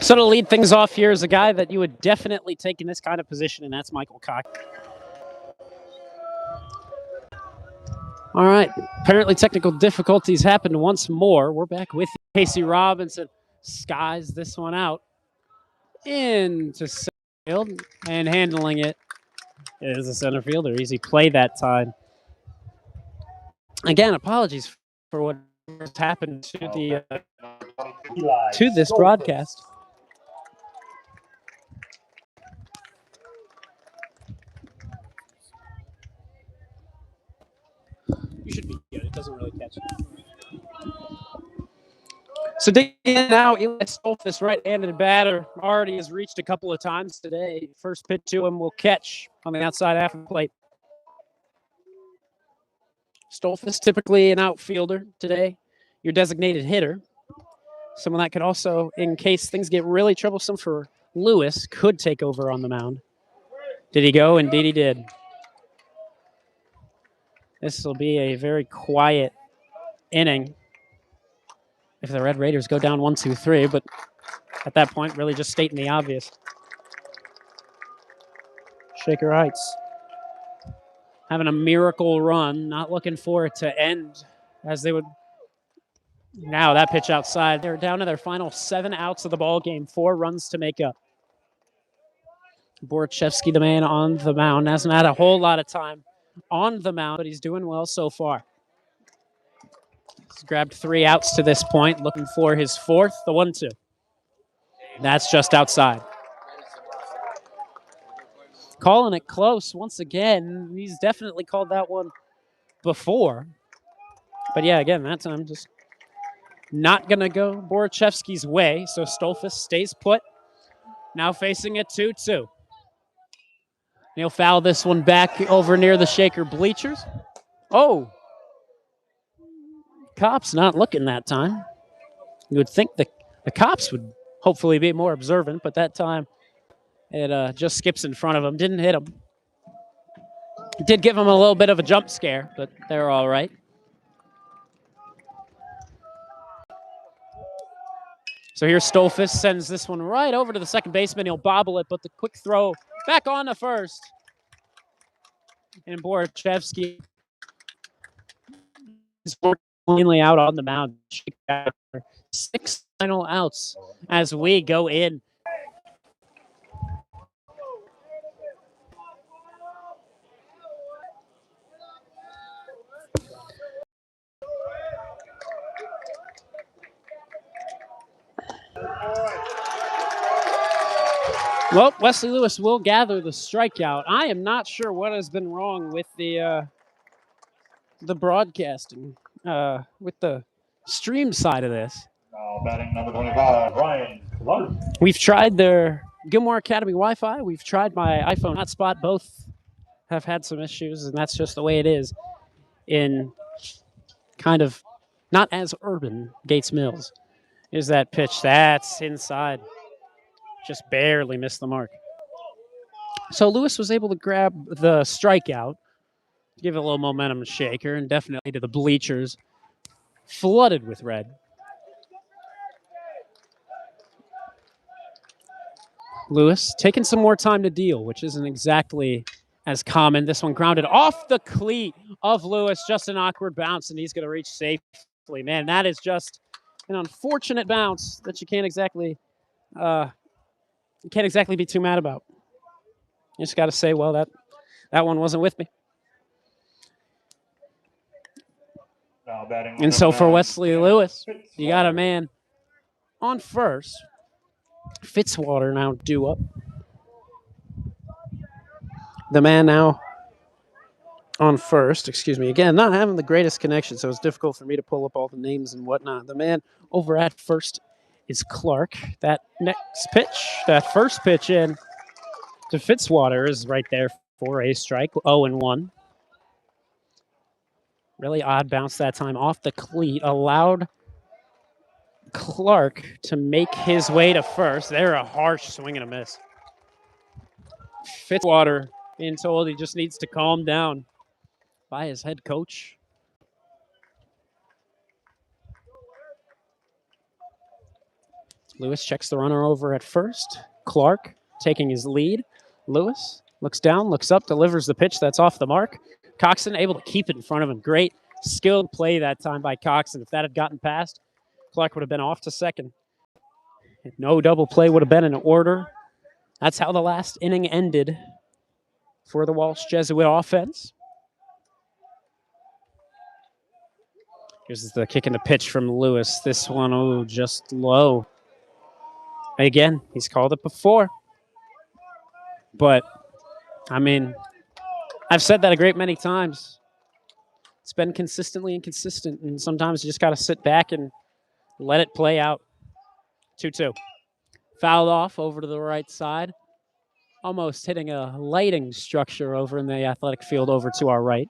So to lead things off here is a guy that you would definitely take in this kind of position, and that's Michael Cox. All right. Apparently technical difficulties happened once more. We're back with you. Casey Robinson skies this one out into center field, and handling it is a center fielder. Easy play that time. Again, apologies for what happened to this broadcast. You should be good. It doesn't really catch. So digging in now, Eli Stolfus, right-handed batter, already has reached a couple of times today. First pitch to him will catch on the outside half of the plate. Stolfus, typically an outfielder today, your designated hitter. Someone that could also, in case things get really troublesome for Lewis, could take over on the mound. Did he go? Indeed he did. This will be a very quiet inning if the Red Raiders go down 1-2-3, but at that point, really just stating the obvious. Shaker Heights having a miracle run, not looking for it to end as they would. Now that pitch outside. They're down to their final 7 outs of the ball game, 4 runs to make up. Borchevsky, the man on the mound, hasn't had a whole lot of time on the mound, but he's doing well so far. He's grabbed 3 outs to this point, looking for his 4th, the 1-2. That's just outside. Calling it close once again. He's definitely called that one before. But yeah, again, that time just not going to go Borchevsky's way, so Stolfus stays put. Now facing a 2-2. He'll foul this one back over near the Shaker bleachers. Oh! Cops not looking that time. You would think the cops would hopefully be more observant, but that time it just skips in front of him. Didn't hit him. It did give him a little bit of a jump scare, but they're all right. So here Stolfus sends this one right over to the second baseman. He'll bobble it, but the quick throw back on to first. And Borachevsky is cleanly out on the mound. 6 final outs as we go in. Well, Wesley Lewis will gather the strikeout. I am not sure what has been wrong with the broadcasting, with the stream side of this. Batting number 25, Ryan Clark. We've tried their Gilmore Academy Wi-Fi. We've tried my iPhone hotspot. Both have had some issues, and that's just the way it is in kind of not as urban Gates Mills. Is that pitch? That's inside. Just barely missed the mark. So Lewis was able to grab the strikeout, give it a little momentum shaker, and definitely to the bleachers, flooded with red. Lewis taking some more time to deal, which isn't exactly as common. This one grounded off the cleat of Lewis, just an awkward bounce, and he's going to reach safely. Man, that is just an unfortunate bounce that you can't exactly be too mad about. You just got to say, well, that one wasn't with me. And so for Wesley Lewis, you got a man on first. Fitzwater now due up. The man now on first, again, not having the greatest connection, so it's difficult for me to pull up all the names and whatnot. The man over at first is Clark. That next pitch, that first pitch in to Fitzwater is right there for a strike, 0-1. Really odd bounce that time off the cleat, allowed Clark to make his way to first. They're a harsh swing and a miss. Fitzwater being told he just needs to calm down by his head coach. Lewis checks the runner over at first. Clark taking his lead. Lewis looks down, looks up, delivers the pitch that's off the mark. Coxon able to keep it in front of him. Great skilled play that time by Coxon. If that had gotten past, Clark would have been off to second. No double play would have been in order. That's how the last inning ended for the Walsh Jesuit offense. Here's the kick and the pitch from Lewis. This one, just low. Again, he's called it before. But, I mean, I've said that a great many times. It's been consistently inconsistent, and sometimes you just got to sit back and let it play out. 2-2. Fouled off over to the right side. Almost hitting a lighting structure over in the athletic field over to our right.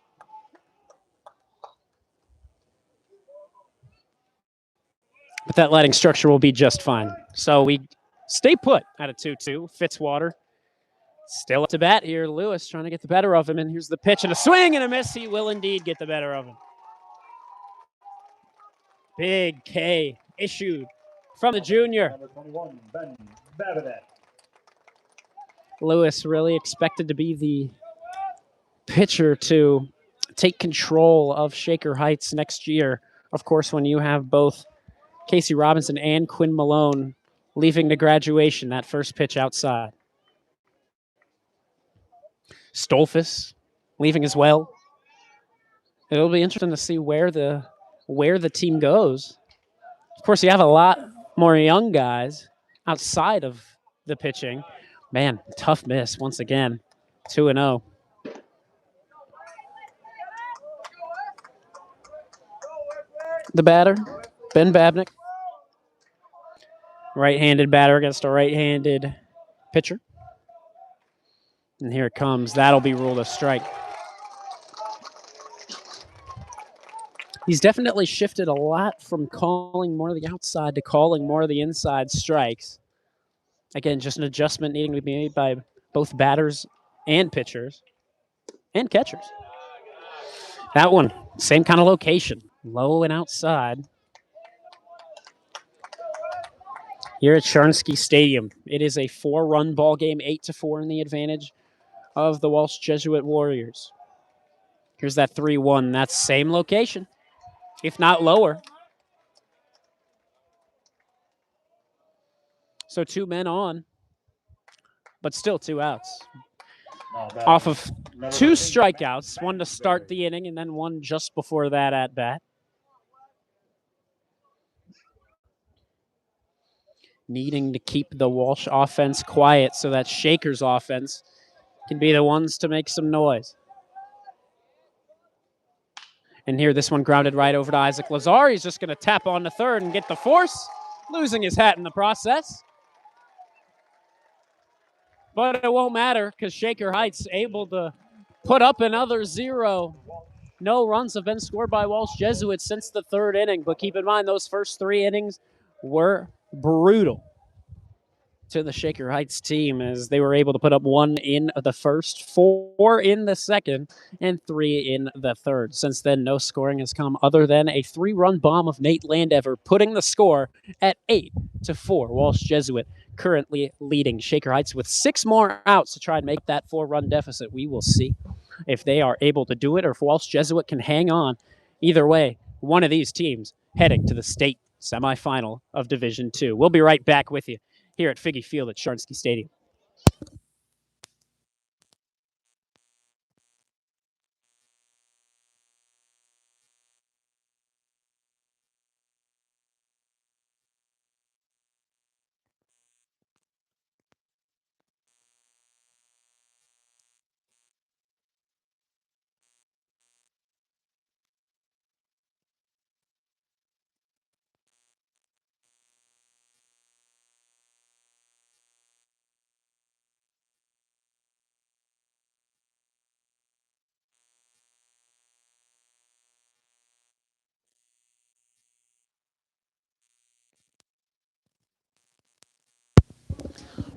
But that lighting structure will be just fine. So we stay put at a 2-2. Fitzwater still up to bat here. Lewis trying to get the better of him. And here's the pitch and a swing and a miss. He will indeed get the better of him. Big K issued from the junior. Number 21, Ben Babinet. Lewis really expected to be the pitcher to take control of Shaker Heights next year. Of course, when you have both Casey Robinson and Quinn Malone leaving to graduation, that first pitch outside. Stolfus leaving as well. It'll be interesting to see where the team goes. Of course, you have a lot more young guys outside of the pitching. Man, tough miss once again. 2-0. The batter, Ben Babnick. Right-handed batter against a right-handed pitcher. And here it comes. That'll be ruled a strike. He's definitely shifted a lot from calling more of the outside to calling more of the inside strikes. Again, just an adjustment needing to be made by both batters and pitchers and catchers. That one, same kind of location, low and outside. here at Sharnsky Stadium. It is a 4-run ball game, 8-4 in the advantage of the Walsh Jesuit Warriors. Here's that 3-1. That's same location, if not lower. So 2 men on, but still 2 outs. Off of 2 strikeouts, one to start the inning and then one just before that at bat. Needing to keep the Walsh offense quiet so that Shaker's offense can be the ones to make some noise. And here, this one grounded right over to Isaac Lazar. He's just going to tap on the third and get the force, losing his hat in the process. But it won't matter because Shaker Heights able to put up another 0. No runs have been scored by Walsh Jesuit since the 3rd inning. But keep in mind, those first 3 innings were brutal to the Shaker Heights team as they were able to put up 1 in the first, 4 in the second, and 3 in the third. Since then, no scoring has come other than a 3-run bomb of Nate Landever, putting the score at 8-4. Walsh Jesuit currently leading Shaker Heights with 6 more outs to try and make that 4-run deficit. We will see if they are able to do it or if Walsh Jesuit can hang on. Either way, one of these teams heading to the state semifinal of Division II. We'll be right back with you here at Figge Field at Sharnsky Stadium.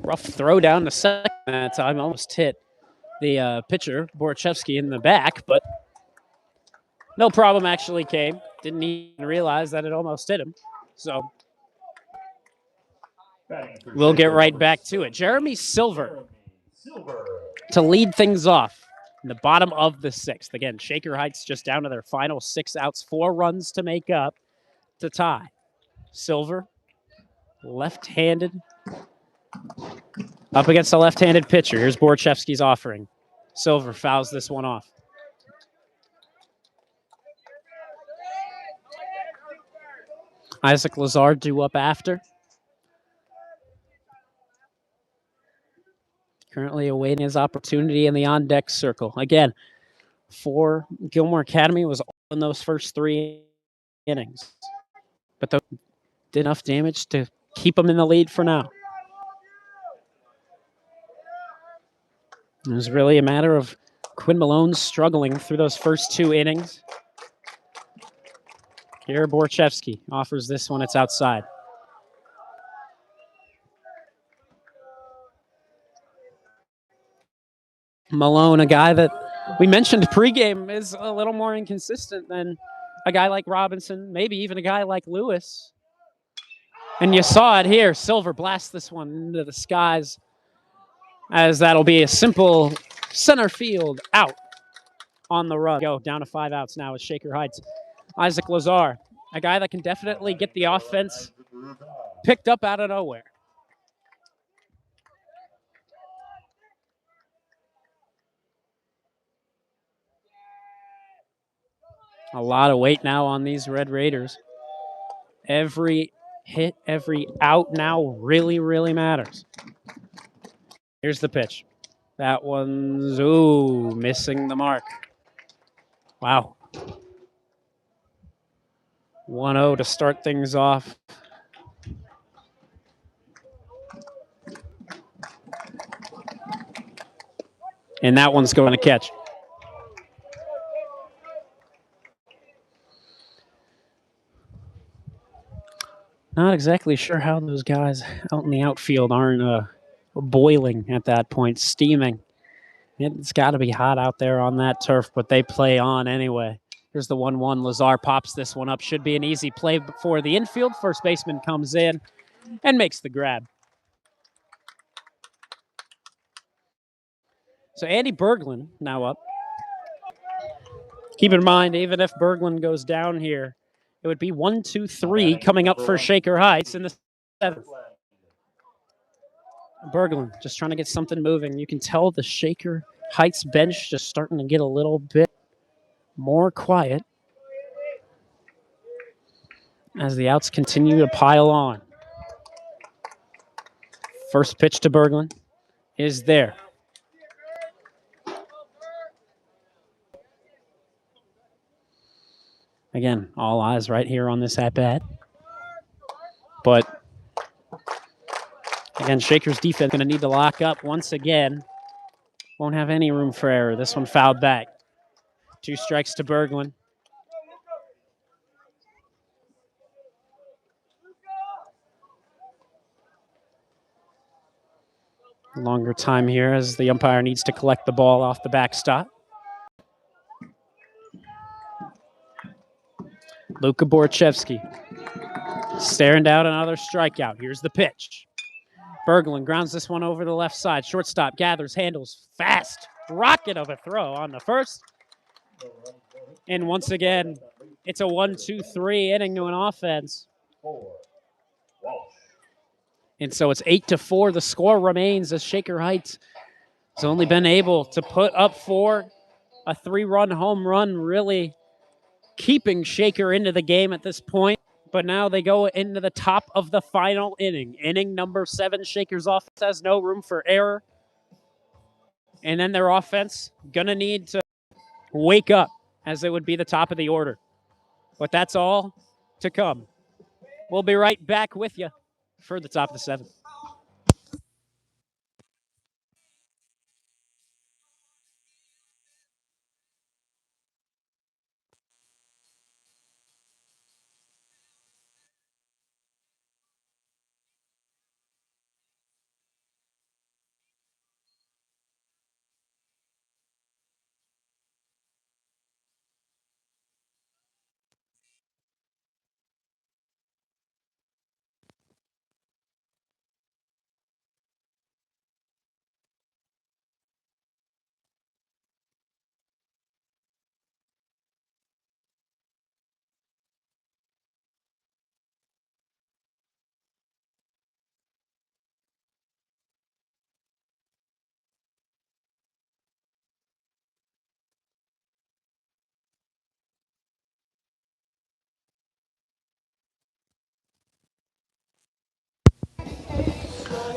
Rough throw down to second that time. Almost hit the pitcher, Borachevsky, in the back, but no problem actually came. Didn't even realize that it almost hit him. So we'll get right back to it. Jeremy Silver to lead things off in the bottom of the 6th. Again, Shaker Heights just down to their final 6 outs, 4 runs to make up to tie. Silver, left-handed, up against the left-handed pitcher. Here's Borachevsky's offering. Silver fouls this one off. Isaac Lazar due up after. Currently awaiting his opportunity in the on-deck circle. Again, for Gilmore Academy was all in those first 3 innings. But they did enough damage to keep them in the lead for now. It was really a matter of Quinn Malone struggling through those first 2 innings. Here, Borachevsky offers this one. It's outside. Malone, a guy that we mentioned pregame, is a little more inconsistent than a guy like Robinson, maybe even a guy like Lewis. And you saw it here. Silver blasts this one into the skies, as that'll be a simple center field out on the run. Go down to 5 outs now with Shaker Heights. Isaac Lazar, a guy that can definitely get the offense picked up out of nowhere. A lot of weight now on these Red Raiders. Every hit, every out now really, really matters. Here's the pitch. That one's, missing the mark. Wow. 1-0 to start things off. And that one's going to catch. Not exactly sure how those guys out in the outfield aren't boiling at that point, steaming. It's got to be hot out there on that turf, but they play on anyway. Here's the 1-1. Lazar pops this one up. Should be an easy play for the infield. First baseman comes in and makes the grab. So Andy Berglund now up. Keep in mind, even if Berglund goes down here, it would be 1, 2, 3 coming up for Shaker Heights in the 7th. Berglund just trying to get something moving. You can tell the Shaker Heights bench just starting to get a little bit more quiet as the outs continue to pile on. First pitch to Berglund is there. Again, all eyes right here on this at-bat. But again, Shaker's defense going to need to lock up once again. Won't have any room for error. This one fouled back. 2 strikes to Berglund. Longer time here as the umpire needs to collect the ball off the backstop. Luka Borchevsky staring down another strikeout. Here's the pitch. Berglund grounds this one over the left side. Shortstop gathers, handles fast. Rocket of a throw on the first. And once again, it's a 1, 2, 3 inning to an offense. And so it's 8-4. The score remains as Shaker Heights has only been able to put up 4. A 3-run home run really keeping Shaker into the game at this point. But now they go into the top of the final inning. Inning number 7, Shaker's offense has no room for error. And then their offense going to need to wake up as it would be the top of the order. But that's all to come. We'll be right back with you for the top of the 7th.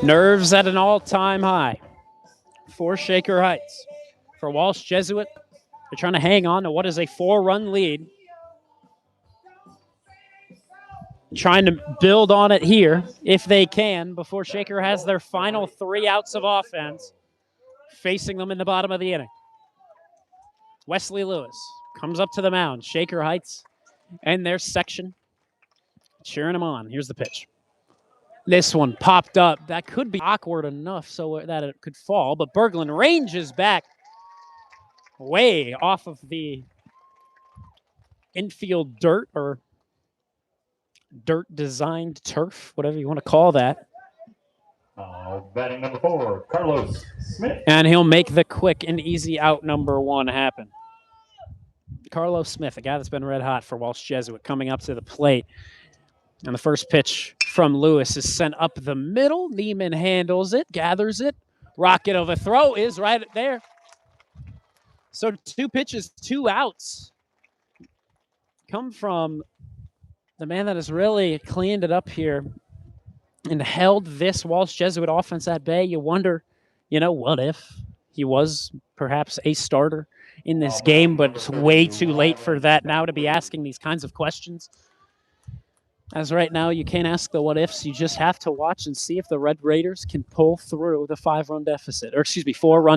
Nerves at an all-time high for Shaker Heights. For Walsh Jesuit, they're trying to hang on to what is a 4-run lead. Trying to build on it here, if they can, before Shaker has their final 3 outs of offense facing them in the bottom of the inning. Wesley Lewis comes up to the mound. Shaker Heights and their section cheering him on. Here's the pitch. This one popped up. That could be awkward enough so that it could fall, but Berglund ranges back way off of the infield dirt or dirt-designed turf, whatever you want to call that. Batting number 4, Carlos Smith. And he'll make the quick and easy out number 1 happen. Carlos Smith, a guy that's been red hot for Walsh Jesuit, coming up to the plate. And the first pitch from Lewis is sent up the middle. Neiman handles it, gathers it. Rocket of a throw is right there. So 2 pitches, 2 outs come from the man that has really cleaned it up here and held this Walsh Jesuit offense at bay. You wonder, what if he was perhaps a starter in this game, but it's way too late for that now to be asking these kinds of questions. As right now, you can't ask the what ifs. You just have to watch and see if the Red Raiders can pull through the 4-run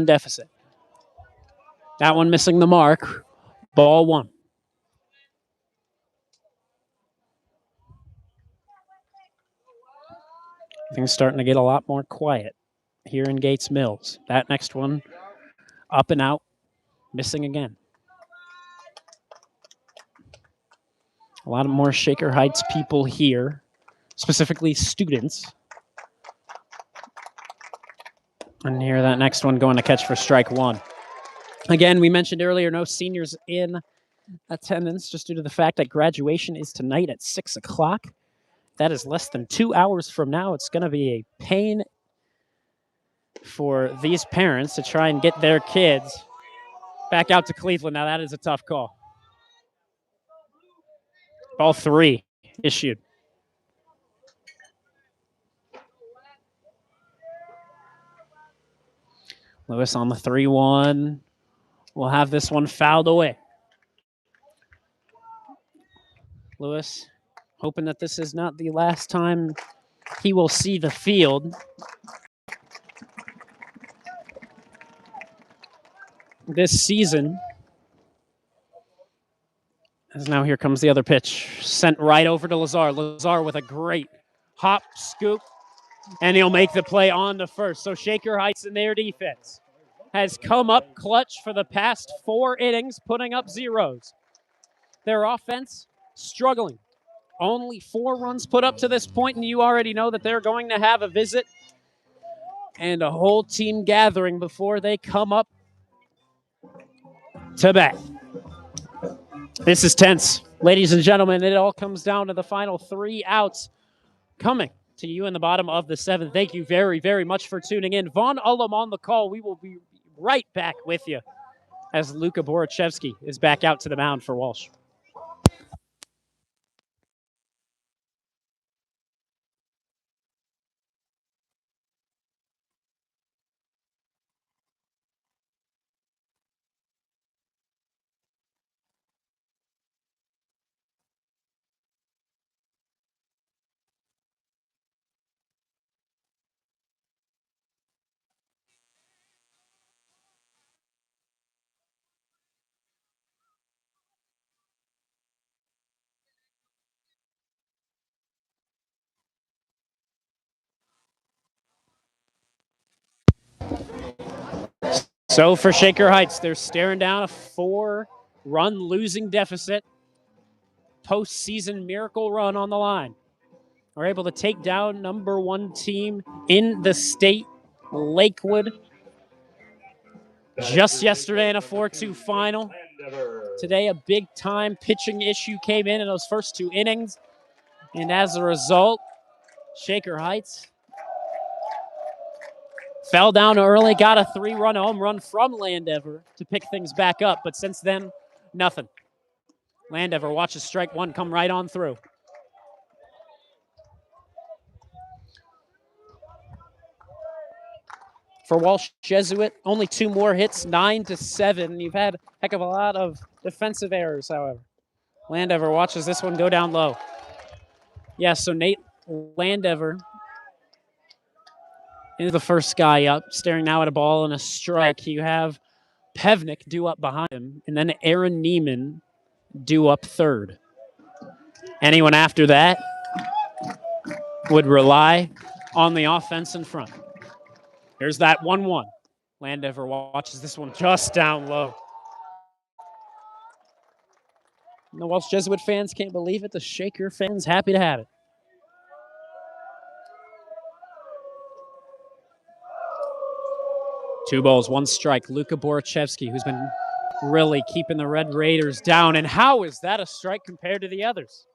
deficit. That one missing the mark. Ball 1. Things starting to get a lot more quiet here in Gates Mills. That next one up and out, missing again. A lot of more Shaker Heights people here specifically students. And here that next one going to catch for strike one. Again, we mentioned earlier, no seniors in attendance just due to the fact that graduation is tonight at 6 o'clock. That is less than 2 hours from now. It's going to be a pain for these parents to try and get their kids back out to Cleveland. Now, that is a tough call. Ball 3 issued. Lewis on the 3-1. We'll have this one fouled away. Lewis hoping that this is not the last time he will see the field. This season. As now here comes the other pitch. Sent right over to Lazar. Lazar with a great hop, scoop, and he'll make the play on to first. So Shaker Heights in their defense has come up clutch for the past 4 innings, putting up zeros. Their offense struggling. Only 4 runs put up to this point, and you already know that they're going to have a visit and a whole team gathering before they come up to bat. This is tense. Ladies and gentlemen, it all comes down to the final 3 outs coming to you in the bottom of the 7th. Thank you very, very much for tuning in. Vaughn Ullum on the call. We will be right back with you as Luka Borachevsky is back out to the mound for Walsh. So for Shaker Heights, they're staring down a 4-run losing deficit. Postseason miracle run on the line. Are able to take down number 1 team in the state, Lakewood, just yesterday in a 4-2 final. Today, a big-time pitching issue came in those first 2 innings. And as a result, Shaker Heights fell down early, got a 3-run home run from Landever to pick things back up. But since then, nothing. Landever watches strike 1 come right on through. For Walsh Jesuit, only 2 more hits, 9-7. You've had a heck of a lot of defensive errors, however. Landever watches this one go down low. Yeah, so Nate Landever is the first guy up, staring now at a ball and a strike. You have Pevnik due up behind him, and then Aaron Neiman due up third. Anyone after that would rely on the offense in front. Here's that 1-1. Landever watches this one just down low. And the Walsh Jesuit fans can't believe it. The Shaker fans happy to have it. Two balls, 1 strike. Luka Borachevsky, who's been really keeping the Red Raiders down. And how is that a strike compared to the others?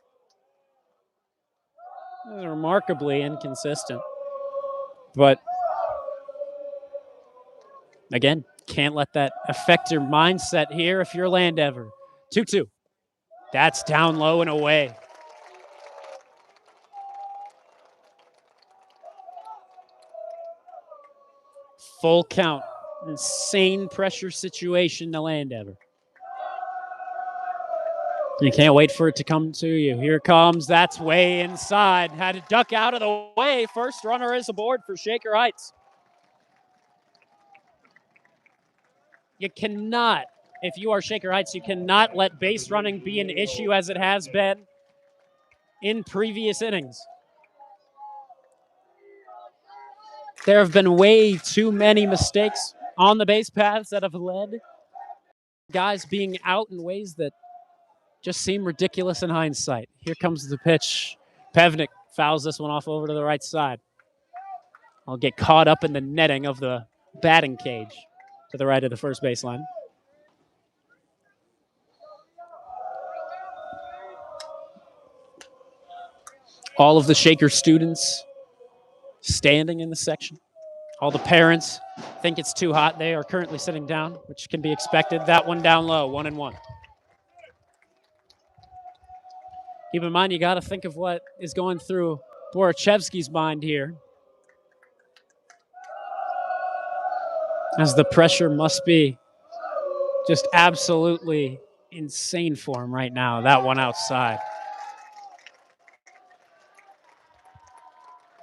Remarkably inconsistent. But again, can't let that affect your mindset here if you're Landever. 2-2. That's down low and away. Full count. Insane pressure situation to Landever. You can't wait for it to come to you. Here it comes. That's way inside. Had to duck out of the way. First runner is aboard for Shaker Heights. You cannot, if you are Shaker Heights, you cannot let base running be an issue as it has been in previous innings. There have been way too many mistakes on the base paths that have led guys being out in ways that just seem ridiculous in hindsight. Here comes the pitch. Pevnik Fouls this one off over to the right side. I'll get caught up in the netting of the batting cage to the right of the first baseline. All of the Shaker students standing in the section. All the parents think it's too hot. They are currently sitting down, which can be expected. That one down low, 1-1. Keep in mind, you got to think of what is going through Borachevsky's mind here, as the pressure must be just absolutely insane for him right now. That one outside.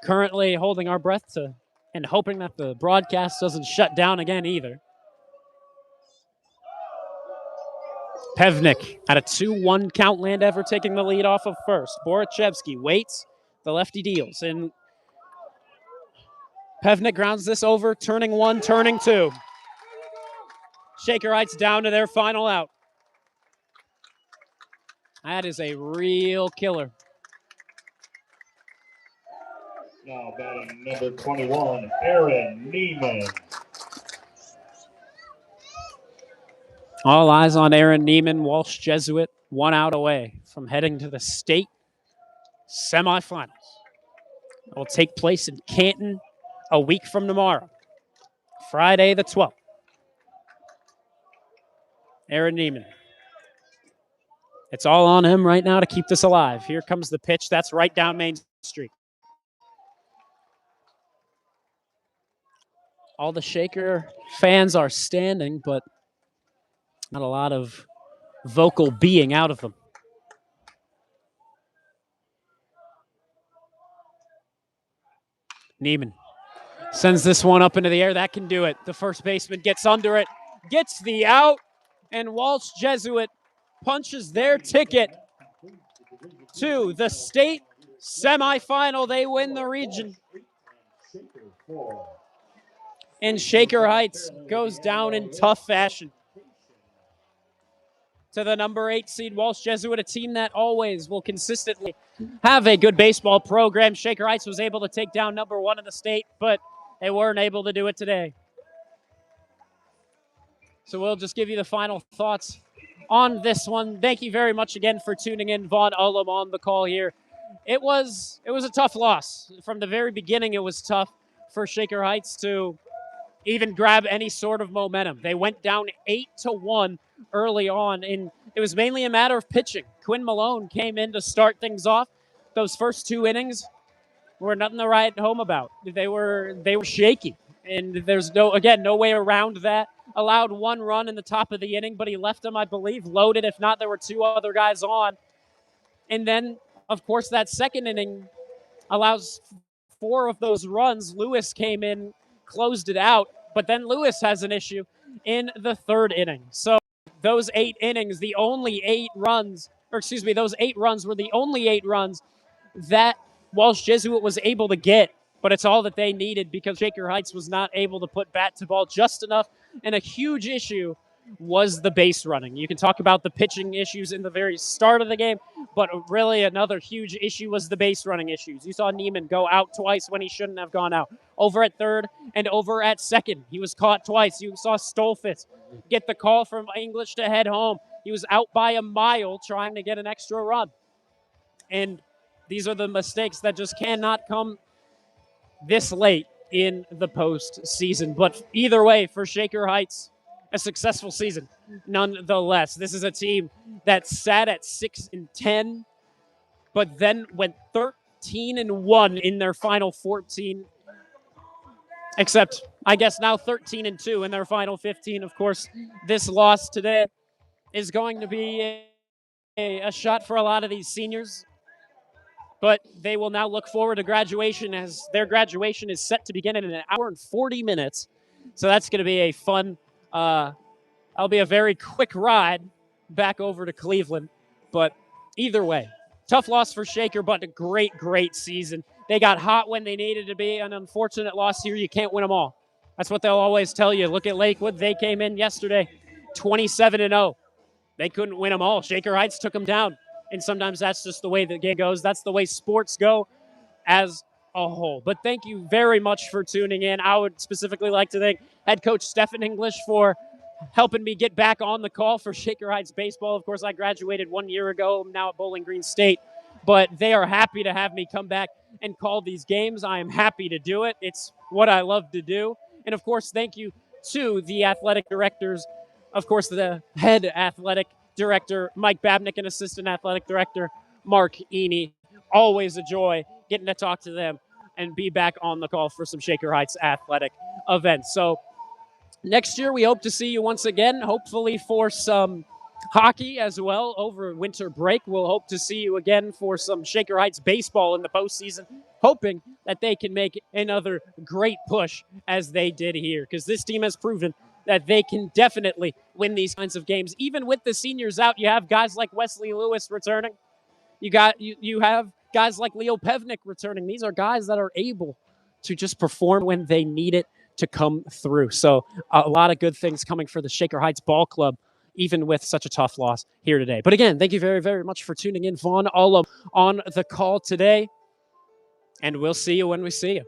Currently holding our breath and hoping that the broadcast doesn't shut down again either. Pevnik at a 2-1 count. Landover taking the lead off of first. Borachevsky waits. The lefty deals. And Pevnik grounds this over. Turning one, turning two. Shaker Heights down to their final out. That is a real killer. Now batting number 21, Aaron Neiman. All eyes on Aaron Neiman, Walsh Jesuit, 1 out away from heading to the state semifinals. It will take place in Canton a week from tomorrow, Friday the 12th. Aaron Neiman. It's all on him right now to keep this alive. Here comes the pitch. That's right down Main Street. All the Shaker fans are standing, but not a lot of vocal being out of them. Neiman sends this one up into the air. That can do it. The first baseman gets under it, gets the out, and Walsh Jesuit punches their ticket to the state semifinal. They win the region. And Shaker Heights goes down in tough fashion to the number 8 seed Walsh Jesuit, a team that always will consistently have a good baseball program. Shaker Heights was able to take down number 1 in the state, but they weren't able to do it today. So we'll just give you the final thoughts on this one. Thank you very much again for tuning in. Vaughn Ullum on the call here. It was a tough loss. From the very beginning, it was tough for Shaker Heights to even grab any sort of momentum. They went down 8-1 early on, and it was mainly a matter of pitching. Quinn Malone came in to start things off. Those first 2 innings were nothing to write home about. They were shaky, and there's no way around that. Allowed 1 run in the top of the inning, but he left them, I believe, loaded. If not, there were 2 other guys on. And then, of course, that second inning allows 4 of those runs. Lewis came in, closed it out, but then Lewis has an issue in the 3rd inning. So those 8 innings, those 8 runs were the only 8 runs that Walsh Jesuit was able to get, but it's all that they needed because Shaker Heights was not able to put bat to ball just enough, and a huge issue was the base running. You can talk about the pitching issues in the very start of the game, but really another huge issue was the base running issues. You saw Neiman go out twice when he shouldn't have gone out. Over at 3rd and over at 2nd. He was caught twice. You saw Stolfitz get the call from English to head home. He was out by a mile trying to get an extra run. And these are the mistakes that just cannot come this late in the postseason. But either way, for Shaker Heights, a successful season nonetheless. This is a team that sat at 6-10, but then went 13-1 in their final 14. Except, I guess now 13-2 in their final 15. Of course, this loss today is going to be a shot for a lot of these seniors. But they will now look forward to graduation, as their graduation is set to begin in 1 hour and 40 minutes. So that's going to be a fun, that'll be a very quick ride back over to Cleveland. But either way, tough loss for Shaker, but a great season. They got hot when they needed to be. An unfortunate loss here. You can't win them all. That's what they'll always tell you. Look at Lakewood. They came in yesterday 27-0. They couldn't win them all. Shaker Heights took them down. And sometimes that's just the way the game goes. That's the way sports go. as a whole. But thank you very much for tuning in. I would specifically like to thank head coach Stephen English for helping me get back on the call for Shaker Heights baseball. Of course, I graduated 1 year ago. I'm now at Bowling Green State, but they are happy to have me come back and call these games. I am happy to do it. It's what I love to do. And of course, thank you to the athletic directors, of course, the head athletic director, Mike Babnick, and assistant athletic director, Mark Eney. Always a joy getting to talk to them and be back on the call for some Shaker Heights athletic events. So next year, we hope to see you once again, hopefully for some hockey as well over winter break. We'll hope to see you again for some Shaker Heights baseball in the postseason, hoping that they can make another great push as they did here, because this team has proven that they can definitely win these kinds of games. Even with the seniors out, you have guys like Wesley Lewis returning. You have guys like Leo Pevnik returning. These are guys that are able to just perform when they need it to come through. So a lot of good things coming for the Shaker Heights Ball Club, even with such a tough loss here today. But again, thank you very, very much for tuning in. Vaughn Ullum on the call today, and we'll see you when we see you.